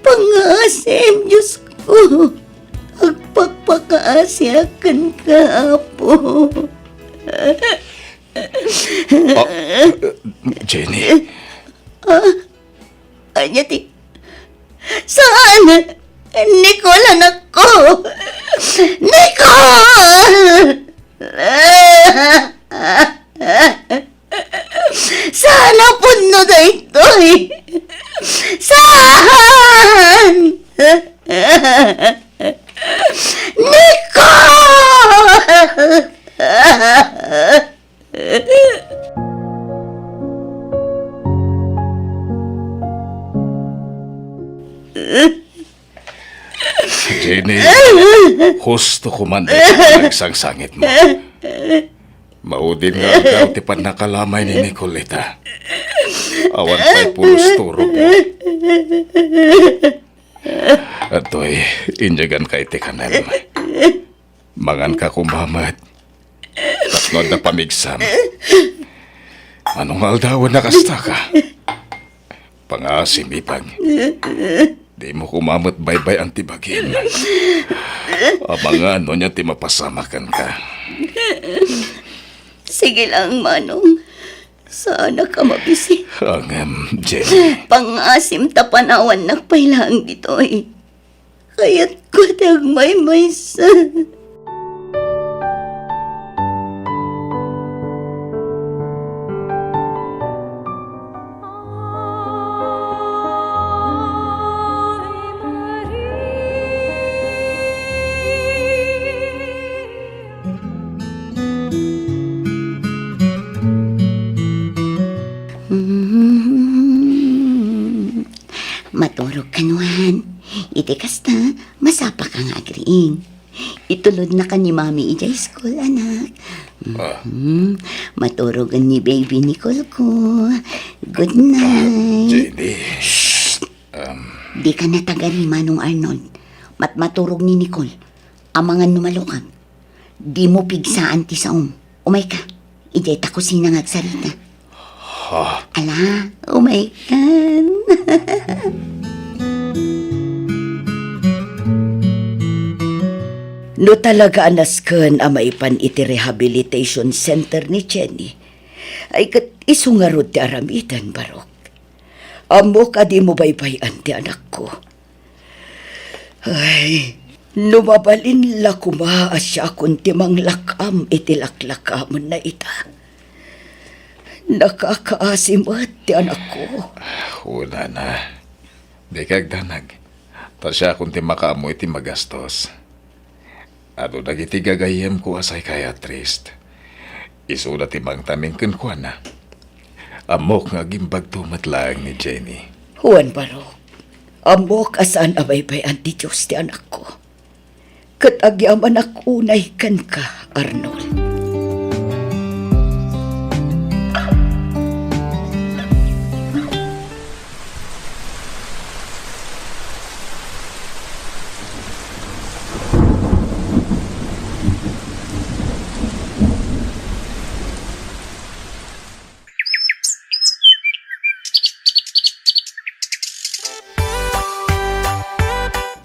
Pangasim, Diyos ko. Agpagpakaasyakan ka, Apo. Jenny, Anya ti... Saan? Nicole, anak ko! Nicole! Saan ang puno na ito'y? Saan? Jenny, husto ko man dahil nagsangsangit mo. Maudin nga ikaw ti panakalamay ni Nicolita. Awan pa'y pulos turo mo. Ato'y inyagan ka iti kanem. Mangan ka kumamat. Tatnod na pamigsam. Anong aldawan na kasta ka? Pangasim ipag. Di mo kumamot baybay ang tibagin. Abangan no niya ti mapasamakan ka. Sige lang, Manong. Sana ka mabisi. Jenny. Pangasim tapanawan nagpailang dito eh. Kaya't ko tagmay maysa. Maturog kanuhan. Iti kasta, masapa ka nga agriing. Itulod na ka ni Mami ijay school, anak. Maturogan ni baby Nicole ko. Good night. Jenny. Di ka natagari, Manong Arnold. Maturog ni Nicole. Amangan numalukag. Di mo pigsaan ti saom. Umay ka. Ijay takusina ngagsarita. Ala, umay kan. No talaga anasken a maipan iti rehabilitation center ni Jenny, ay kat isungarod ti aramitan, Barok. Amo ka di mo baybayan ti anak ko. Ay, numabalin la kuma asya kun ti manglakam iti laklakamon na ita. Nakakaasimot ti anak ko. Una na. Di kagdanag. Tasya kung ti makaamoy ti magastos. Ano nagiti gagayem ko asay kaya trist. Isuda ti mang taning kenkwa na. Amok nga gimbag tumat lang ni Jenny. Juan Barok, amok asan abay-bayan ti Diyos ti anak ko. Kat agyaman ak unay kan ka, Arnold.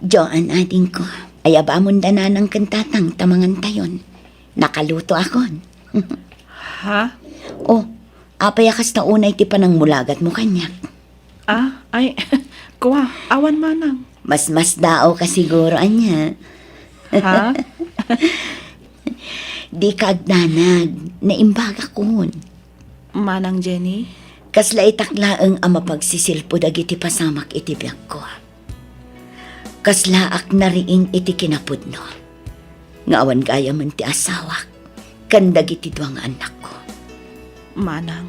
Joan ading ko, ay abamon da na ng kantatang tamangan tayon. Nakaluto akon. Ha? Oh, apayakas na unay ti panang mulagat mo kanyak. Ah, ay, kuha, awan manang. Mas dao ka siguro, anya. Ha? Di ka agdanag, naimbaga kun. Manang Jenny? Kasla itaklaang ang mapagsisilpo dagiti pasamak iti biyak ko. Kaslaak na riing iti kinapudno. Ngawan gaya man ti asawak, kandag iti duwang anak ko. Manang.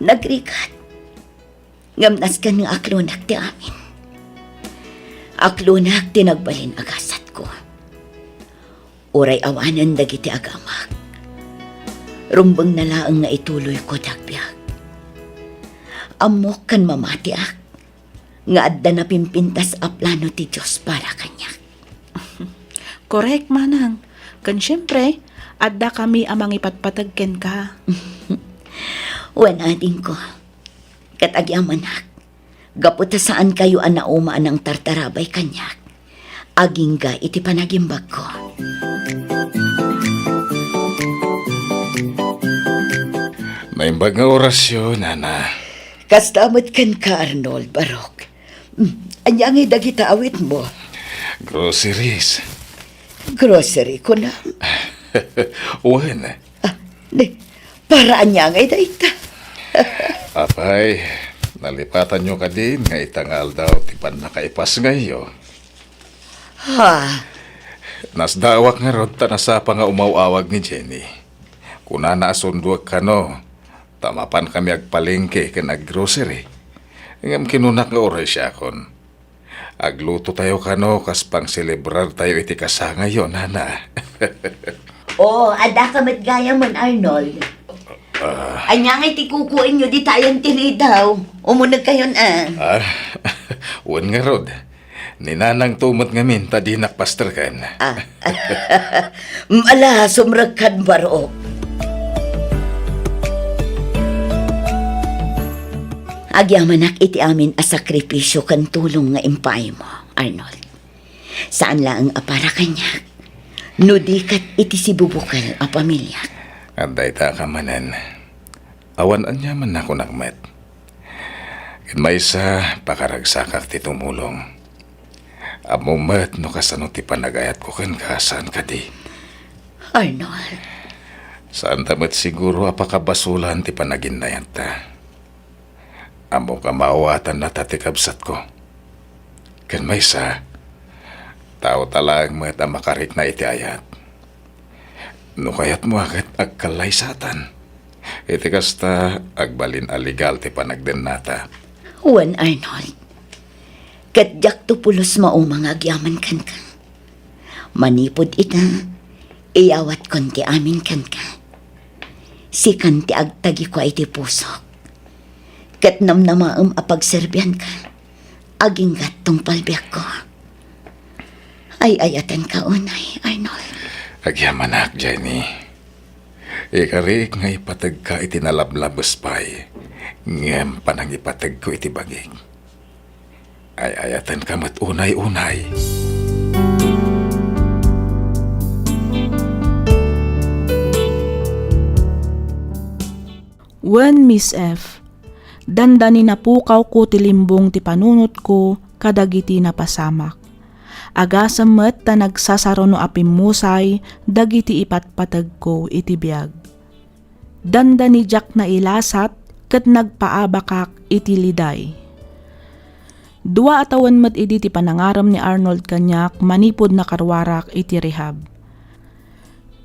Nagrikat. Ngamnas ka ng aklunak ti amin. Aklunak ti nagbalin agasat ko. Uray awanan dagiti agamak. Rumbang nalaang nga ituloy ko dagbiag. Amok kan mamati ak. Nga adda na pimpintas a plano ti Diyos para kanya. Correct, manang. Kan syempre, adda kami amang ipatpatagken ka. Wan ading ko. Katagyaman ak. Gaputa saan kayo anaumaan ng tartarabay kanyak. Aging ga iti panagimbag ko. Naimbag nga orasyon, Nana. Kastamot kan ka, Arnold Barok. Anyang dagita awit mo. Groceries. Grocery ko na. Uwan. Para anyang dagita. Apay, nalipatan nyo ka din nga itangal daw tipan nakaipas ngayon. Ha? Nasdawak nga rod tanasapa nga umawawag ni Jenny. Kuna naasunduag ka no, tamapan kami agpalengke ka naggrocery. Ngam kinunak nga oray siya kon. Agluto tayo kano kas pang celebrar tayo iti kasa ngayon, Nana. Oh, ada ka matgaya man, Arnold. Anyang iti kukuin nyo di tayong tinidaw. Umunag kayon Ah, uwan nga rod. Ninanang tumot nga minta di nakpaster kan. Mala, sumragkan Barok. Agyamanak iti amin a sakripisyo kan tulong nga impay mo, Arnold. Saan lang ang apara kanya? Nudikat iti si bubukal a pamilya. Anday ta ka manan. Awan anya man ako nakmet. Kin may sa pakaragsakak ti tumulong. Amumat no kasano ti panagayat ko kan kasan ka di. Arnold, Saan tamat siguro apakabasulan ti panaginayat ta. Amo ka maawatan na tatikabsat ko. Ken may sa, tao talang met ang makarik na iti ayat. No kayat mo agad agkalaysatan. Iti kasta agbalin aligal ti panagden nata. Juan Arnold. Kadyak to pulos maumang agyaman kan ka. Manipod ita, iyawat kon ti amin kan ka. Si kan ti agtagi ko iti pusok. Kat namnamaam apagserbihan ka. Aging gatong palbiyak ko. Ay ayatan ka unay, Arnold. Agyamanak, Jenny. Ikarik nga ipatag ka iti nalablabas pa'y. Ngem panang ipatag ko iti bagig. Ay ayatan ka mat unay-unay. When Miss F, dandani na pukaw ko tilimbong ti panunot ko kadagiti na pasamak. Agasamet ta nagsasaro no apimusay dagiti ipatpatag ko iti biag. Dandani jak na ilasat ket nagpaabakak iti liday. Dua atawan met idi ti panangaram ni Arnold kanyak manipod na karwarak iti rehab.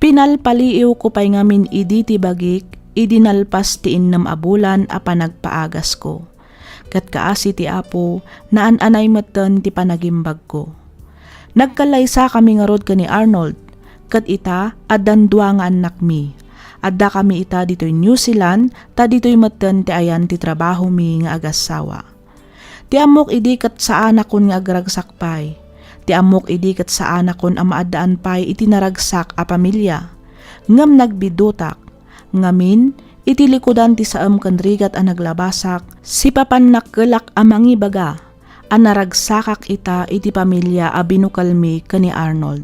Pinalpaliiw ko pay ngamin idi ti bagik idinalpas ti innam abulan a panagpaagas ko. Kat kaasi ti Apo, naan-anay meten ti panagimbag ko. Nagkalaysa kami nga rod ka ni Arnold, kat ita adan dua nga anak mi. Adda kami ita dito'y New Zealand, ta dito'y meten ti ayan ti trabaho mi nga agasawa. Ti amok idi kat sa anak kon nga agragsakpay. Ti amok idi kat sa anak kon ang maadaan pay iti naragsak a pamilya. Ngam nagbidutak, ngamin iti likodan ti saam kan rigat a naglabasak, si papan nakkelak a mangibaga, a naragsakak ita iti pamilya a binukalmi kani Arnold.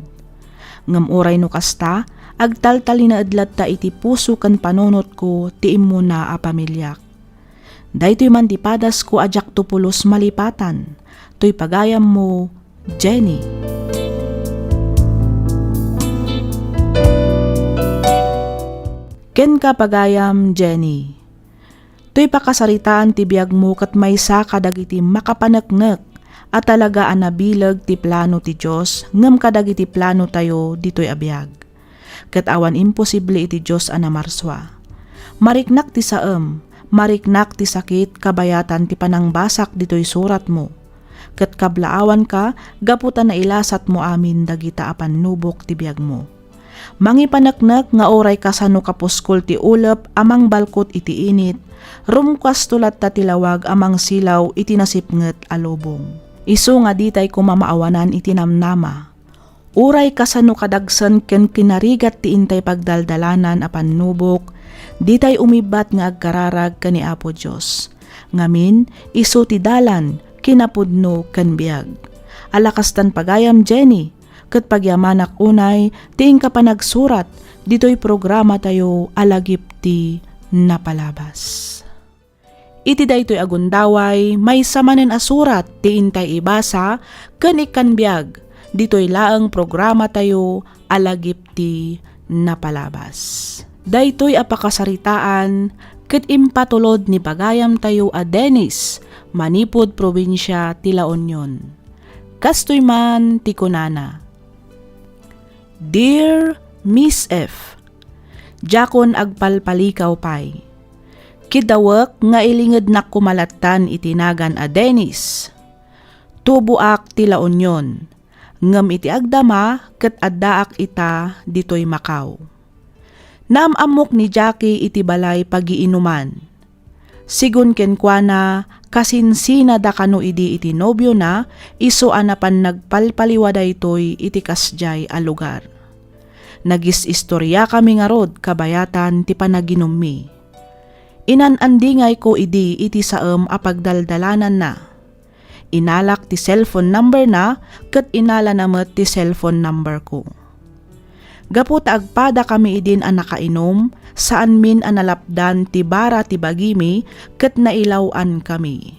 Ngam uray no kasta, agtaltali na adlat ta iti puso kan panunot ko ti imuna a pamilyak. Daytoy man ti padas ko ajak tupulos malipatan, to'y pagayam mo, Jenny. Ken ka pagayam, Jenny. To'y pakasaritaan ti biyag mo kat maysa kadagiti makapaneknek at talaga anabilag ti plano ti Diyos ngem kadagiti plano tayo dito'y abiyag. Ket awan imposible iti Diyos anamarswa. Mariknak ti saem, mariknak ti sakit kabayatan ti panangbasak dito'y surat mo. Ket kablaawan ka, gaputan na ilasat mo amin dagita apan nubok ti biyag mo. Mangipanaknak nga oray kasano kapuskol ti ulep amang balkot iti init, rumkas tulat ta tilawag amang silaw iti nasipnget alubong. Isu nga ditay kumamaawanan iti namnama. Uray kasano kadagsen ken kinarigat ti intay pagdaldalanan apan nubok, ditay umibat nga agkararag kani Apo Dios. Ngamin, isu ti dalan, kinapudno ken biag. Alakastan pagayam, Jenny, ket pagyamanak unay, tiing ka pa nagsurat, dito'y programa tayo alagip ti napalabas. Iti daytoy agundaway, may samanen asurat, ti intay ibasa, ken ikan biag, dito'y laeng programa tayo alagip ti napalabas. Daytoy apakasaritaan, ket impatulod ni pagayam tayo a Dennis, Manipod, probinsya ti La Union. Kastoy man ti kunana. Dear Miss F, Jakon agpalpalikaw pay. Kidawak nga ilinged na kumalatan itinagan a Dennis. Tubuak ti La Union. Ngem iti agdama ket addaak ita ditoy Macau. Naamamok ni Jackie iti balay pagiinuman. Sigun kenkwana kasinsina da kano idi iti nobyo na iso anapan nagpalpaliwada itoy iti kasjay a lugar. Nagis istorya kami nga rod kabayatan ti panaginom mi. Inanandingay ko idi iti saem a pagdaldalanan na. Inalak ti cellphone number na ket inala namet ti cellphone number ko. Gapot agpada kami idin ang nakainom, saan min analapdan ti bara ti bagimi, ket nailawan kami.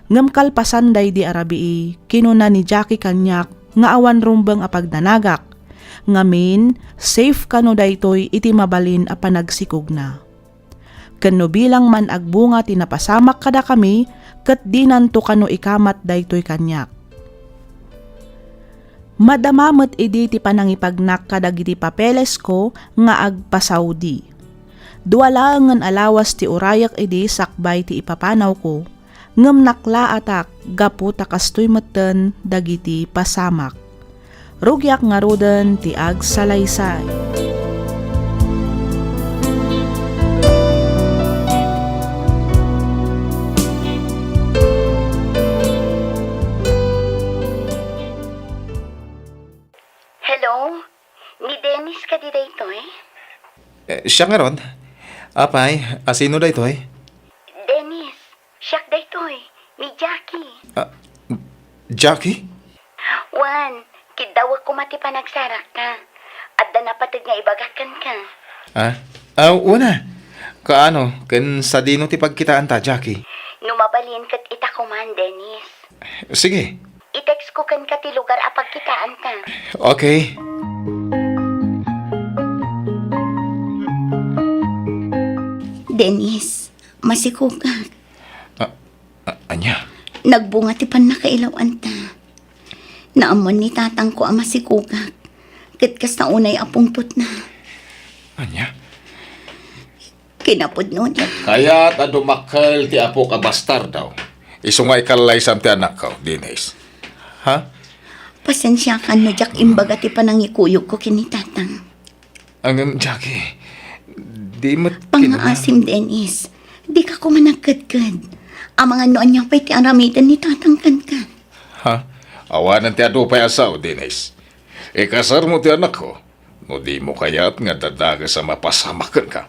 Ngem kalpasan day di arabii, kinuna ni Jackie kanyak, nga awan rumbeng apagdanagak, ngamin, safe kano daytoy iti mabalin a panagsikog na. Kano bilang man agbunga ti napasamak kada kami, ket dinanto kano ikamat daytoy kanyak. Madamamot idi ti panangipagnak kadagiti papeles ko nga agpa-Saudi. Duwala ngan alawas ti urayak idi sakbay ti ipapanaw ko, ngem nakla atak gapu takastoy meten dagiti pasamak. Rugyak nga roden ti agsalaysay. Hello? Ni Dennis ka di dayto eh? Siya nga ron. Apay, asino da ito eh? Dennis, siyak dayto eh. Ni Jackie. Jackie? Juan, kidawag ko mati pa nagsarak ka. At danapatid nga ibagakan ka. Una. Kaano, ken sa dino ti pagkitaan ta, Jackie? Numabalin kat ita ko man, Dennis. Sige. I-text ko kan ka ti lugar a pagkitaan ka. Okay. Dennis, masikugak. Anya? Nagbunga ti pan nakailawan ta. Naamon ni tatang ko ang masikugak. Ket kas na unay apungtot na. Anya? Kinapod nun. Kaya dumakal ti apo ka bastar daw. Isungay kalay sam ti anak ko, Denise. Ha? Pasensya ka no, Jack, imbaga ti panangikuyog ko kinitatang. Ang Jackie, di mat Pangaasim, Dennis. Di ka kumanagkadkad. Ang mga noon niya pa'y ti aramitan ni tatangkan ka. Ha? Awanan ti ado pa asaw, Denise. Ikasar mo ti anak ko. No di mo kaya't nga dadaga sa mapasamakan ka.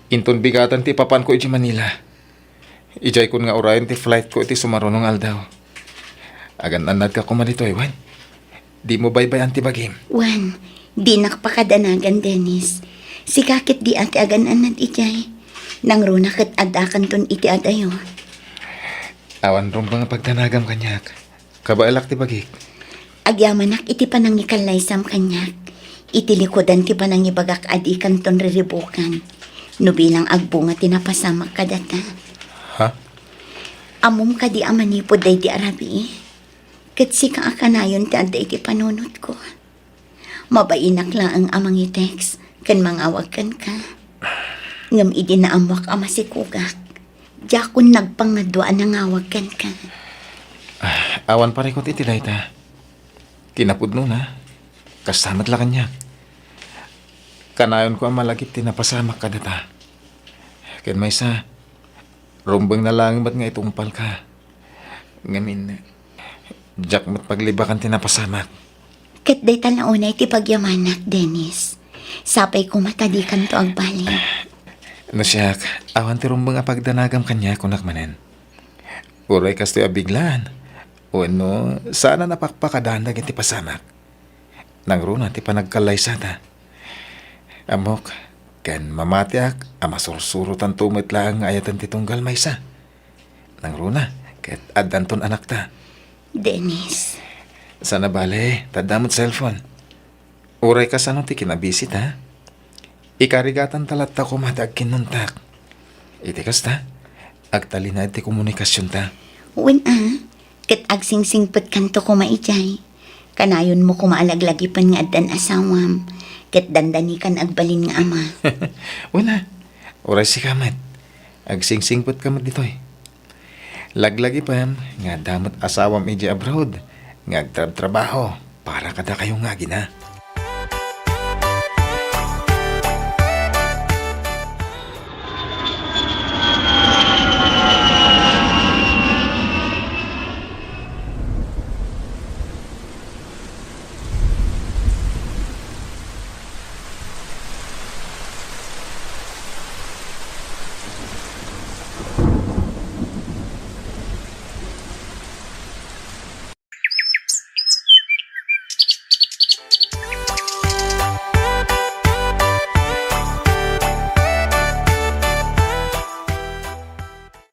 Inton bigatan ti papan ko iti Manila. Ijay kun nga orayan ti flight ko iti sumarunong aldaw. Agan anad ka kumanito Wan. Di mo baybayan ti bagim. Wan, di nakapakadanagan, Dennis. Si kakit di ati agan anad ijay. Nang runa kat adakan ton iti adayo. Awan rong mga pagdanagam kanyak. Kabailak ti bagik. Agyamanak iti panangikalay sam kanyak. Iti likodan ti panangibagak adikan ton riribukan. No bilang agbunga tinapasamak ka data. Ha? Amom ka di amanipod day di arabi. Kat si ka akanayon ti aday ti panunot ko. Mabainak lang ang amang i-text kan mangawag kan ka. Ngam idi na amwak ama si kugak. Diya kun nagpangadwaan na ngawag kan ka. Awan pare ko iti dayta. Kinapud no na. Kastamat la kanyak. Kanayon ko ang malagip tinapasamak ka data. Ken may sa, rumbang na lang ba't nga itungpal ka? Ngamin, Jack mo't paglibakan tinapasamak. Kat day talaunay ti pagyamanak, Dennis. Sapay ko matadikan to agbali. No siyak, awan ti rumbang apagdanagam kanya kunak manen. Uray kas ti abiglan. O no, sana napakpakadandag iti pasamak. Nang runa ti panagkalay sata. Amok, ken mamatiak, amasursurutan tumit lang ayatan ti tunggal maysa. Nang runa, ket addanton anak ta. Dennis, Sana bale, tadamot cellphone. Uray ka sa ti kinabisit ha. Ikarigatan talat ta kumatag kinuntak. Iti kasta, agtalina ti komunikasyon ta. wen kat agsingsingpet kanto ko maijay. Kanayon mo kumaalaglagipan nga addan asawam. Ket dandani kan agbalin nga ama. Wala, uray si kamat. Agsingsingpot kamat ditoy. Laglagi pa nga damot asawam iji abroad. Nga agtrab-trabaho para kada kayo nga gina.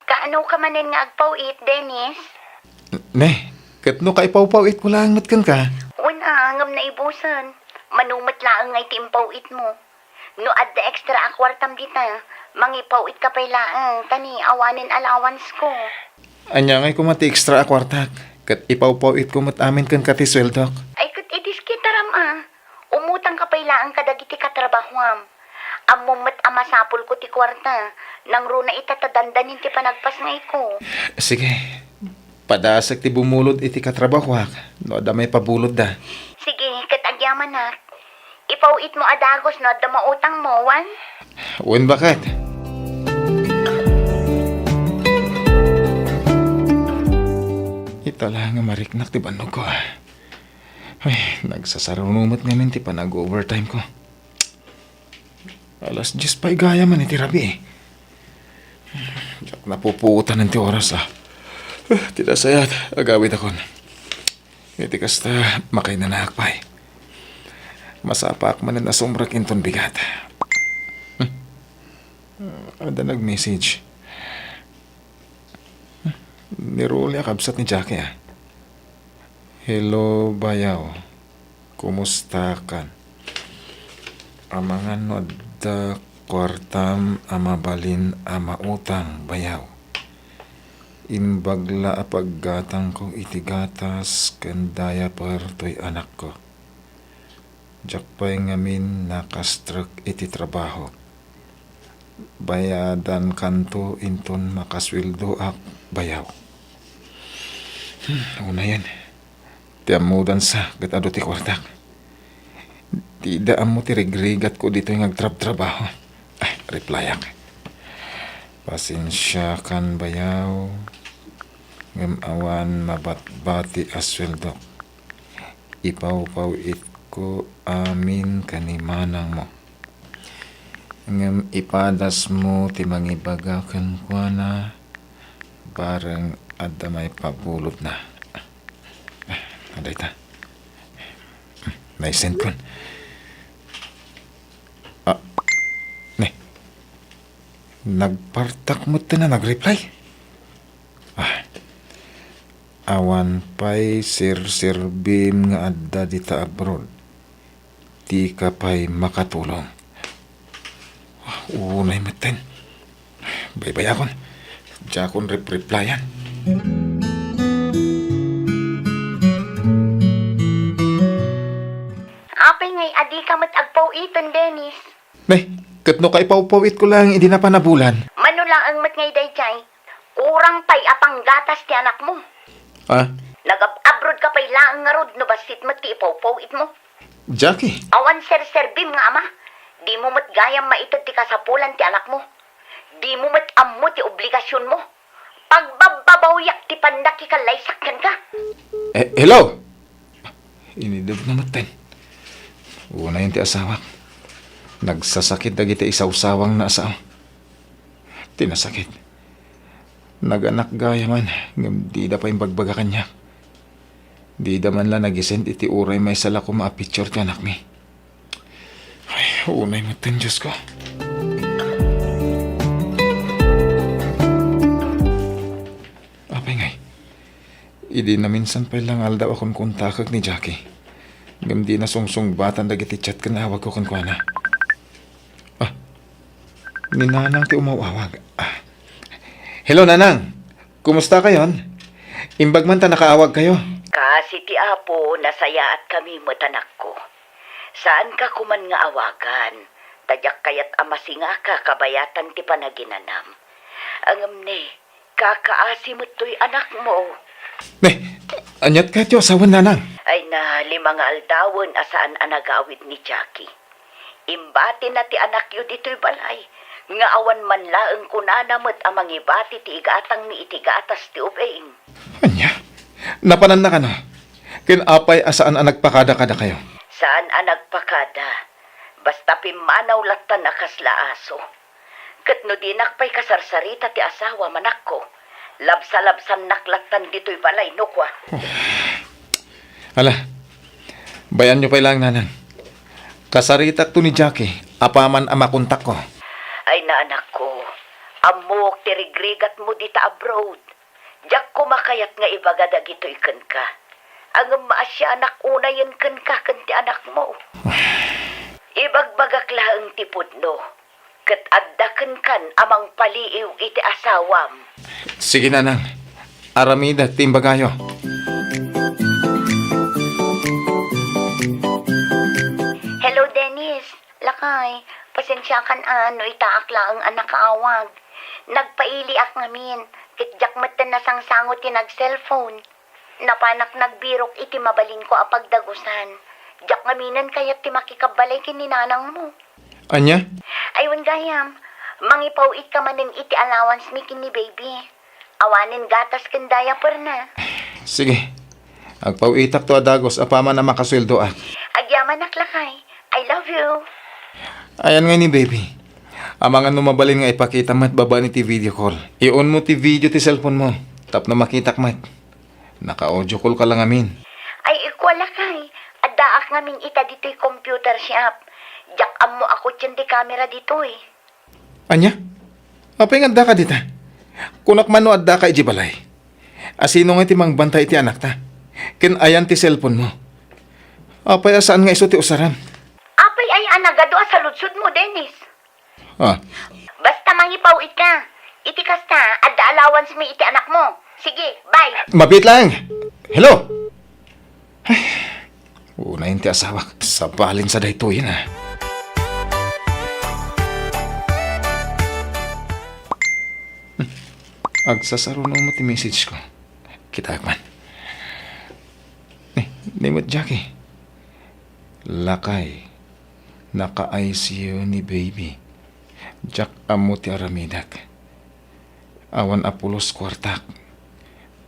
Kaano ka manen nga agpawit, Dennis? Ne, kat no kay pawpawit ko lang matkan ka. Una, ngam na ibusan. Manumat laang ngay timpawit mo. No adda extra akwartam dita, mangipawit ka pay laang, tani awanin allowance ko. Anya ngay kumati extra akwartak. Kat ipawpawit ko mat amin kan kati sweldok. Ay kat idis kitaram Umutang ka pay laang kadagiti katrabahwam. Among mat amasapol ko ti kwarta, nang runa itatadandanin ti panagpas ngay ko. Sige, padasag ti bumulod iti katrabahwak. No da may pabulod da. Sige, kat agyaman na. Ipawit mo adagos no adda mautang mo, wan? Wen bakit? Ito lang nga mariknak ti banog ko. Ay, nagsasarunumot ngamin ti panag-overtime ko. Alas 10 pa igaya man iti rabi eh. Diyak napupuutan ng ti oras Tida sayat, agawid akon. Iti kasta, makay na nakakpay. Masapak man na nasumrak inton bigat. Ada nag-message. Niruli kabsat ni Jackie ah. Hello, bayaw. Kumusta kan? Amangan no da kwartam ama balin ama utang bayaw. Imbagla apaggatang ko itigatas ken diaper toy anak ko. Jakpay ngamin nakastruk iti trabaho. Bayadan kanto inton makaswildo ak bayaw. Una yan. Tiamudan sa gatado ti kwartak. Tida amo ti regrigat ko dito yung agtrab-trabaho. Ay, replyak. Pasensya kan bayaw. Ngem awan mabatbati asweldo. Ipaw-paw it ko amin kanimanang mo. Ngem ipadas mo ti mangibaga ken kuana bareng adda may pabulot na. Aday ta. Naisend kon. Ne. Nagpartak mo na nagreply. Awan pay sir-sirbim nga adda dita abroad. Di ka pay makatulong. Unay maten. Baybay akon. Diya akon replyan. Apay ngay adi ka mat agpaw iton, Dennis. Nay, katno ka ipawpawit ko lang hindi na panabulan. Mano lang ang mat ngay dayjay. Kurang pay apang gatas ti anak mo. Ah, Nag-abroad ka pay laang nga rod no basit mat ti ipawpawit mo. Jackie. Awan ser-serbim nga ama. Di mo mat gayam maitod ti kasapulan ti anak mo. Di mo mat ammo ti obligasyon mo. Pagbababawyak ti pandaki ka laysakyan ka. Hello? Inidog na maten. Una yun ti asawak. Nagsasakit dagiti isawsawang na asaw. Tinasakit. Naganak gaya man. Ngam di da pa yung bagbaga kanya. Di da man lang nagisend iti uray may sala ko maapicture ti anak mi. Ay, unay maten Diyos ko. Apay ngay. Idi na minsan pa lang aldaw akong kontakag ni Jackie. Ngam di na sungsung batan dagiti chat ka na awag ko kan kuana. Ni Nanang ti umawawag. Hello, Nanang. Kumusta kayon? Imbag man ta nakaawag kayo. Kasi ti Apo, nasaya at kami matanak ko. Saan ka kuman nga awagan? Tadyak kayat amasinga ka kabayatan ti panaginanam. Angam ne, kakaasi mo to'y anak mo. Ne, anyat ka tiyo asawan, Nanang. Ay na limang aldawon asaan anagawid ni Jackie. Imbati na ti anak yu dito'y balay. Nga awan man laeng kunanamot amang ibati ti igatang ni itigatas ti ubeing. Anya? Napanan na ka na. Kinapay asaan ang nagpakada-kada kayo. Saan ang nagpakada? Basta pimanaw latan akas laaso. Kat no dinakpay kasarsarita ti asawa manak ko. Labsa-labsan naklatan dito'y balay no kwa. Hala, bayan nyo pa lang, Nanang. Kasaritak to ni Jackie, apaman ang makontak ko. Ay na anak ko, amok tirigrigat mo dita abroad. Diyak ko makayat nga ibagada gito'y ken ka. Ang maasya anak una yan ken ka ken ti anak mo. Ibagbagak laang tipod no. Kat addaken kan amang paliiw iti asawam. Sige, Nanang. Aramida, timbagayo. Hello, Dennis. Lakay, pasensya kan ano, itaak lang ang anak kaawag. Nagpaili ak ngamin, kitjak matan na sangsangot ti nag-cellphone. Napanak nagbirok iti mabalin ko apagdagusan. Jak ngaminan kayat ti makikabalay kininanang mo. Anya? Aywan gayam, mangipawit ka maning iti allowance mi kini baby. Awanin gatas ken diaper na. Sige. Agpawitak to adagos, apaman na makasweldo ah. Agyaman naklakay. I love you. Ayan nga ni baby. Amangan mo mabalin nga ipakita mat baba ni ti video call. I-on mo ti video ti cellphone mo. Tap na makitak mat. Naka-audio call ka lang amin. Ay ikwala kay. Adaak ngamin ita dito'y computer shop. Jak mo ako dyan di camera dito eh. Anya? Apay nga adda ka dita. Kunak man no adda ka ijibalay. Asino nga iti mangbantay iti anak ta? Ken ayan ti cellphone mo. Apay asaan nga iso ti usaram? Apay ay anagado sa lutsud mo, Dennis. Ah, Basta mangipawid ka. Iti kasta, adda allowance mi iti anak mo. Sige, bye. mabit lang. Hello? Ay, una yun ti asawa. Sabalin sa daytoy na. Agsasaro mo ti message ko. Kita man. Nimot Jackie. Lakay. Naka-ICU ni baby. Jack amo ti aramidak. Awan apulos kwartak.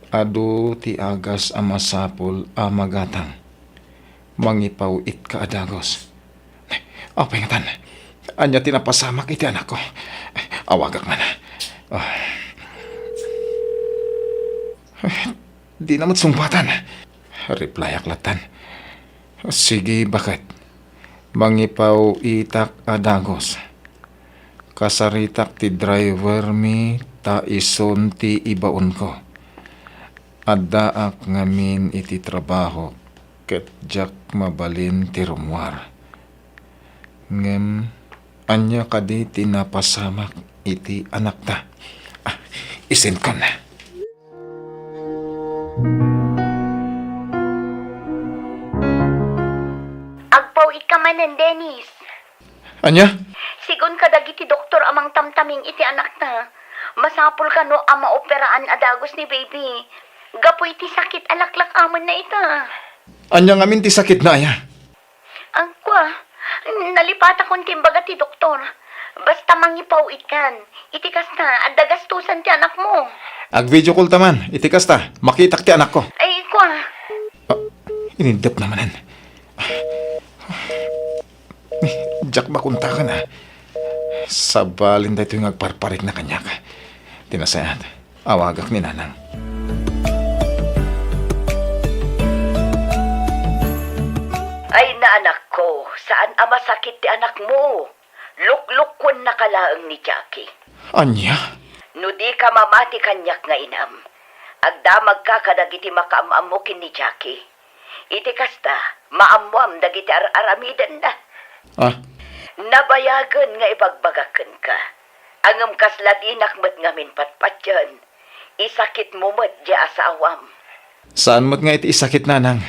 Ado ti agas amasapol amagatang. Mangipaw it ka adagos. Apay nga tan. Anya tinapasamak iti anak ko. Awagak man. Di naman sumbatan. Reply aklatan. Sige, bakit? Mangipaw itak adagos. Kasaritak ti driver mi ta ison ti ibaon ko. Addaak ngamin iti trabaho ket jak mabalin ti rumwar. Ngem anya kadi tinapasamak iti anak ta. Isin ko na. Agpawid ka manen, Dennis. Anya? Sigon ka dagiti doktor amang tamtaming iti anak na. Masapul ka no ama operaan adagos ni baby. Gapoy ti sakit alaklak amon na ita. Anya ngamin ti sakit na aya. Ang kwa, nalipata kong timbaga ti doktor. Basta mangipawid kan. Itikas na, adda gastusan ti anak mo. Ag video call taman. Itikas ta. Makitak ti anak ko. Ay, kwa. Inindap namanan. Jack makunta ka na. Sabalin da ito yung agparparik na kanya ka. Tinasayat. Awagak ni nanang. Ay na anak ko, saan ama sakit ti anak mo? Luklukon na kalaang ni Jackie. Anya? No di ka mamati kanyak nga inam. Agdamag ka kadagiti makaamam mo kin ni Jackie. Iti kasta, maamuam dagiti aramidan na. Ah, Nabayagan nga ibagbagakan ka. Angam kasladinak mat ngamin patpatyan. Isakit mo mat di asawam. saan mo't nga iti isakit nanang?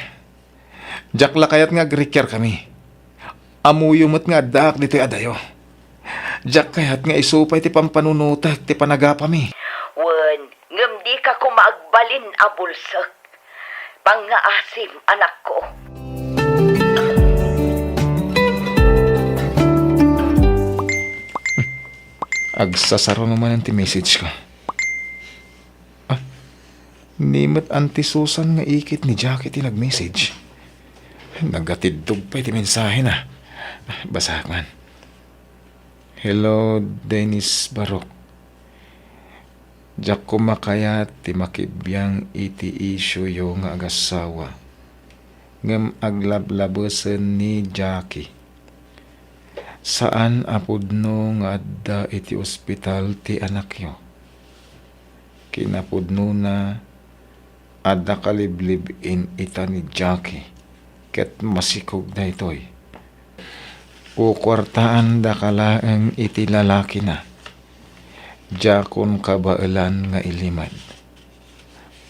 Jack lakayat nga agrikyer kami. Amuyo mo't nga daak dito'y adayo. Jack kayat nga isupay ti pampanunutak ti panagapami. Wen, ngam di ka kumaagbalin abulsak. Pangaasim, anak ko. Agsasaro naman ang ti message ko. Nimot anti Susan nga ikit ni Jackie ti nag-message. Nagatidog pa iti mensahe na. Basahan man. Hello, Dennis Barok. Jack kumakayat ti makibiyang iti isyo yo nga agasawa. Ngem aglablabusen ni Jackie. Saan apudno nga adda iti ospital ti anak yo? Kinapudno na adda kaliblib in ita ni Jackie ket masikog da itoy. Kukwartaan da kalaeng iti lalaki na. Jakon kabailan nga ilimad.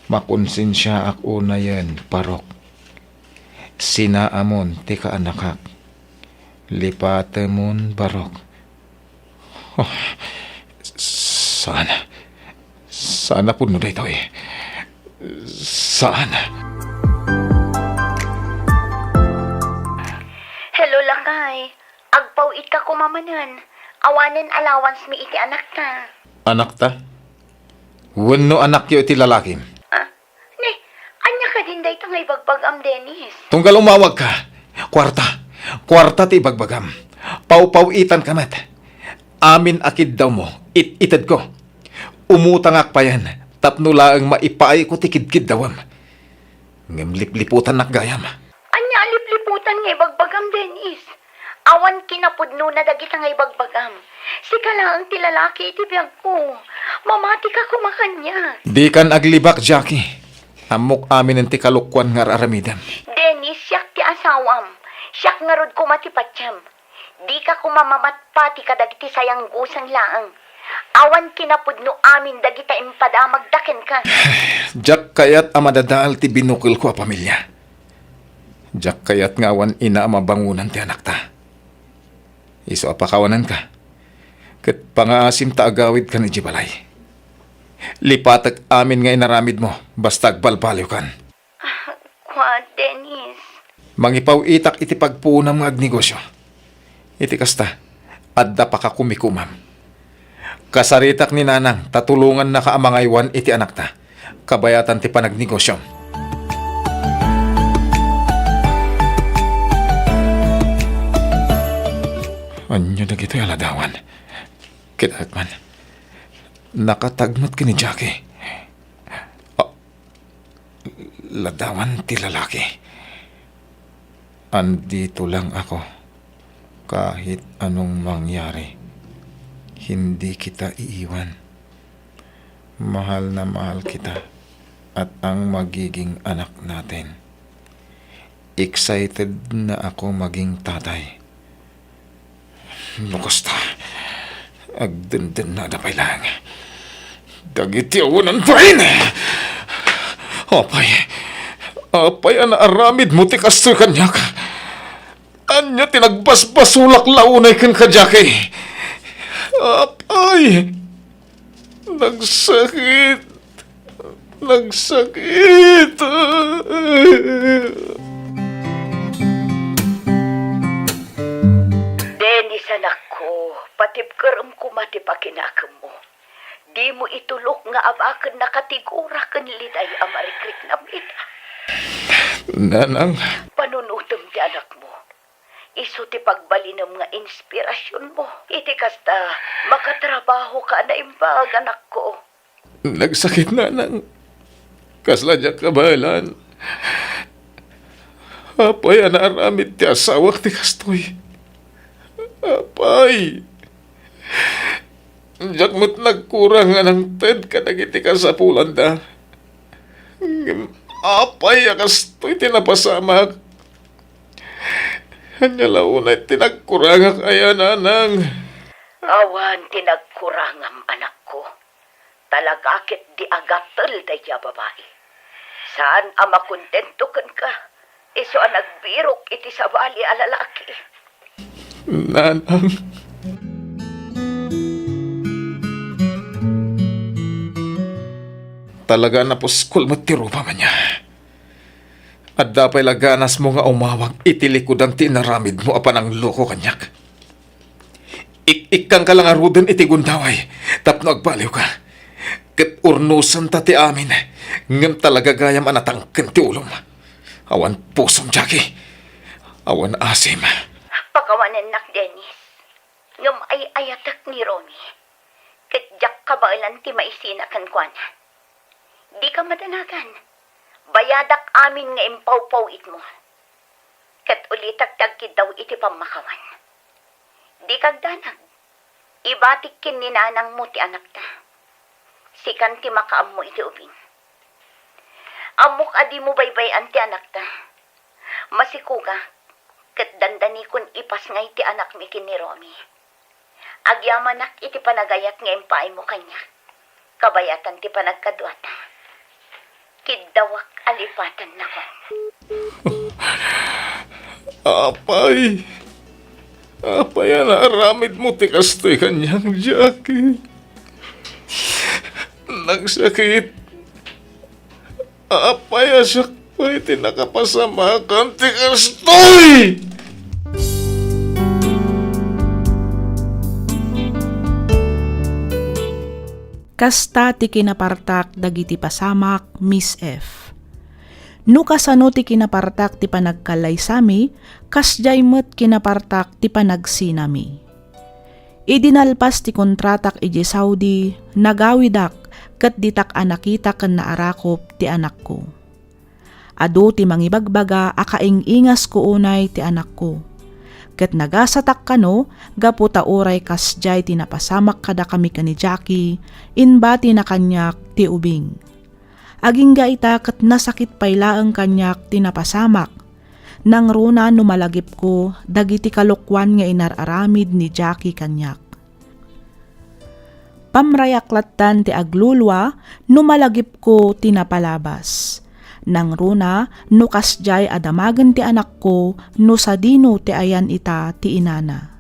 Makonsensya ak unayan parok. Sinaamon ti kaanakak. Lipatemon barok. Oh, sana. Sana puno da ito eh. Sana. Hello, lakay. Agpawid ka kumamanan. Awanen allowance mi iti anak na. Anak ta? Wano anak yo iti lalaki. Ne, anya ka din day ngay bagbagam, Dennis. Tunggal umawag ka. Kwarta. Kwarta ti bagbagam. Pau-pau-itan kamat. Amin akid daw mo. Itad ko. Umutangak pa yan. Tapno laang maipaay ko ti kidkid dawam. Ngem lipliputan nakgayam. Anya lipliputan ngay bagbagam, Dennis. Awan kinapudno na dagita ngay bagbagam. Sika lang ang tilalaki iti biyag ko. Mamati ka kumakanya. Di kan aglibak, Jackie. Amok amin ang tikalukwan nga aramidan. Dennis, siyak ti asawam. Siyak nga rod kumatipatyam. Di ka kumamamatpati ka dagiti sayang gusang laang. Awan kinapudno amin dagita impadamagdaken ka. Jak kayat amadadaal ti binukil ko a pamilya. Jak kayat nga awan ina mabangunan ti anak ta. Iso apakawanan ka. Kat pangaasim ta agawid ka ni Jibalay. Lipatag amin nga inaramid mo, basta agbalbaliw kan. Kwa, Dennis. Mangipaw itak iti pagpunam nga agnegosyo. Iti kasta, adda pa ka kumikumam. Kasaritak ni nanang, tatulungan na kaamangaywan iti anak ta. Kabayatan ti panagnegosyo. Anyo na gito'y aladawan. Kitaat man. Nakatagmat ka ni Jackie. Oh, ladawan ti lalaki. Andito lang ako. Kahit anong mangyari. Hindi kita iiwan. Mahal na mahal kita. At ang magiging anak natin. Excited na ako maging tatay. Bukasta. Agdenden na dapay lang. Dagiti awanan pa rin. Apay ang aramid mo ti kastoy kanyak. Anya tinagbasbasulak launay kan ka, Jackie. Apay. Nagsakit. Nagsakit. Dennis, anak ko, patibkaram ko matipakinakam mo. Di mo itulok nga abakan nakatigura kan liday amarikrik na mita. Nanang. Panunutom ti anak mo. Iso ti pagbalinam nga inspirasyon mo. Iti kasta, makatrabaho ka na imbag, anak ko. Nagsakit, nanang. Kasladyak kabalan. Apay ang aramid ti asawak ti kastoy. Apay. Diyak mo't nagkurang nga ng ted kadagiti ka sa pulanda. Apay, akastoy tinapasamak. Hanya launay tinagkurang kaya nanang. Awan tinagkurangam, anak ko. Talagakit di agatel daya babae. Saan ama kontento ka? Iso ang nagbirok iti sabali a lalaki. Nanang. Talaga na po school mo tirupa man niya. At dapay laganas mo nga umawag itilikod ang tinaramid mo apan ang loko kanyak. Ikang ka lang aruden iti gundaway tapno agbaliw ka. Kat urnusan ta ti amin ngam talaga gayam anatangken ti ulom. Awan pusom, Jackie. Awan asim. Pakawanan nak, Dennis. Ngam ay ayatak ni Romy. Katjak kabailan ti maisina kan kuana. Di ka madanagan. Bayadak amin nga impaw-paw it mo. Kat ulitak tagkid daw iti pamakawan. Di kagdanag. Ibatik kin ni nanang mo ti anak ta. Sikan ti makaam mo iti ubing. Amok adi mo baybayan ti anak ta. Masikuga. Kat dandani kun ipas nga iti anak mi kin ni Romy. Agyamanak iti panagayat nga impay mo kanya. Kabayatan ti panagkadwata. Kidawak alipatan na ko. Apay. Apay ang aramid mo ti kastoy kanyang, Jackie. Nagsakit. Apay asak pa iti nakapasamakan ti kastoy! Kasta ti kinapartak dagiti pasamak Miss F. No kasano ti kinapartak ti panagkalay sami, kasjay met kinapartak ti panagsinami. Idinalpas ti kontratak iji Saudi, nagawidak ket ditak anakita ken naarakop ti anak ko. Adu ti mangibagbaga akaing-ingas ko unay ti anak ko. Ket nagasatak kano, gaputa uray kasjay tinapasamak kada kami ka ni Jackie, inbati na kanyak ti ubing. Aging ga ita ket nasakit paylaeng kanyak tinapasamak. Nang runa numalagip ko, dagiti kalukwan nga inararamid ni Jackie kanyak. Pamrayaklatan ti aglulwa, numalagip ko tinapalabas. Nang runa, nukasjay adamagan ti anak ko, no sa dino ti ayan ita ti inana.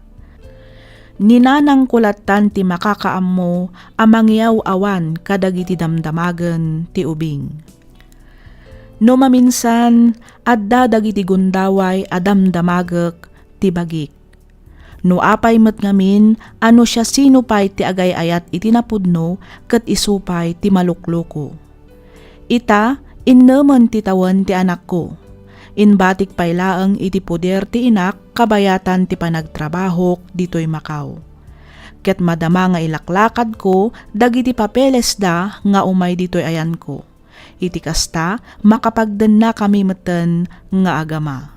Ninanang kulatan ti makakaammo, amangyaw awan kadagiti damdamagan ti ubing. No maminsan, adda dagiti gundaway adamdamagek ti bagik. No apay met ngamin, ano siya sinupay ti agay-ayat iti napudno, ket isupay ti malukloko. Ita, innemen ti tawan ti anak ko. Inbatik paylaeng iti poder ti inak, kabayatan ti panagtrabahok ditoy Macau. Ket madama nga ilaklakad ko, dagiti papeles da nga umay ditoy ayan ko. Iti kasta, makapagden na kami meten nga agama.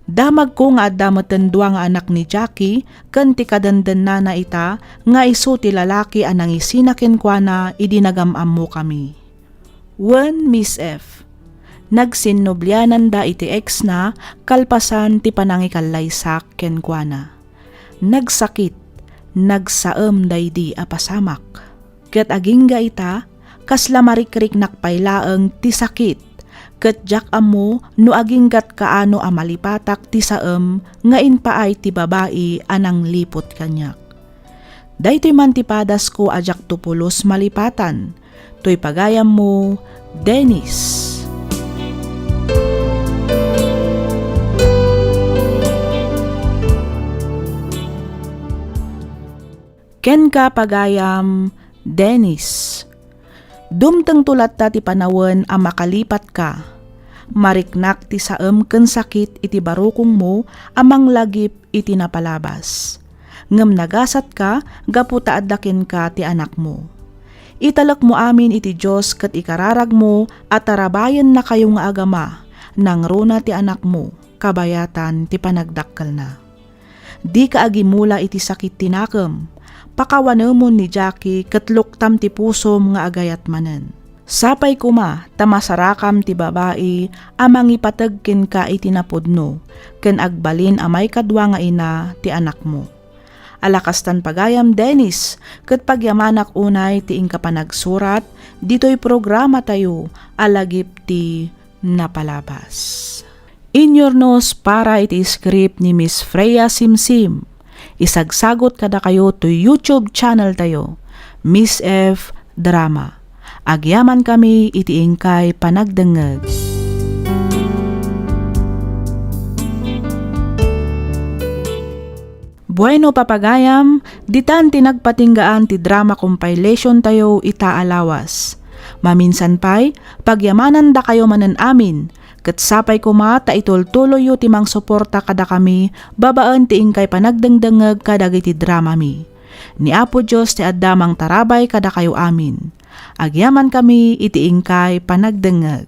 Damag ko nga adameten dua nga anak ni Jackie, ken ti kadenden na ita, nga isu ti lalaki anang isinaken kwa na idinagamam mo kami. Wen Miss F. Nagsinnoblyanan da iti ex na, kalpasan ti panangikalaysak ken kwa na. Nagsakit, nagsaem daydi apasamak. Ket aging ga ita, kasla marikrik nakpaylaeng ti sakit, ket jak amo no aginggat kaano a malipatak ti saem nga inpaay ti babae anang lipot kanyak. Daytoy man ti padas ko ajak tupulos malipatan, toy pagayam mo, Dennis. Ken ka pagayam, Dennis. Dumteng tulat ta ti panawen a makalipat ka. Mariknak ti saem ken sakit iti barukong mo amang lagip iti napalabas. Ngem nagasat ka, gaputa addaken ka ti anak mo. Italek mo amin iti Diyos ket ikararag mo at tarabayan na kayo nga agama, nang runa ti anak mo, kabayatan ti panagdakkel na. Di ka agimula iti sakit tinakem, pakawanemon ni Jackie ket luktam ti pusom nga agayat manen. Sapay kuma, tamasarakam ti babae, amang ipatagkin ka iti napudno, ken agbalin amay kadwa nga ina ti anak mo. Alakastan pagayam, Dennis, ket pagyamanak unay ti ingka panagsurat, dito'y programa tayo, alagip ti napalabas. Inyornos para iti script ni Miss Freya Simsim. Isagsagot kada kayo to YouTube channel tayo, Miss F. Drama. Agyaman kami iti ingkay panagdengeg. Bueno papagayam, ditan tinagpatinggaan ti drama compilation tayo itaalawas. Maminsan pa'y, pagyamanan da kayo manen amin, ket sapay kuma ta itultuloy yu timang suporta kada kami, babaan ti ingkay panagdengdengeg kadagiti drama mi. Ni Apo Diyos ti addamang tarabay kada kayo amin. Agyaman kami iti ingkay panagdengeg.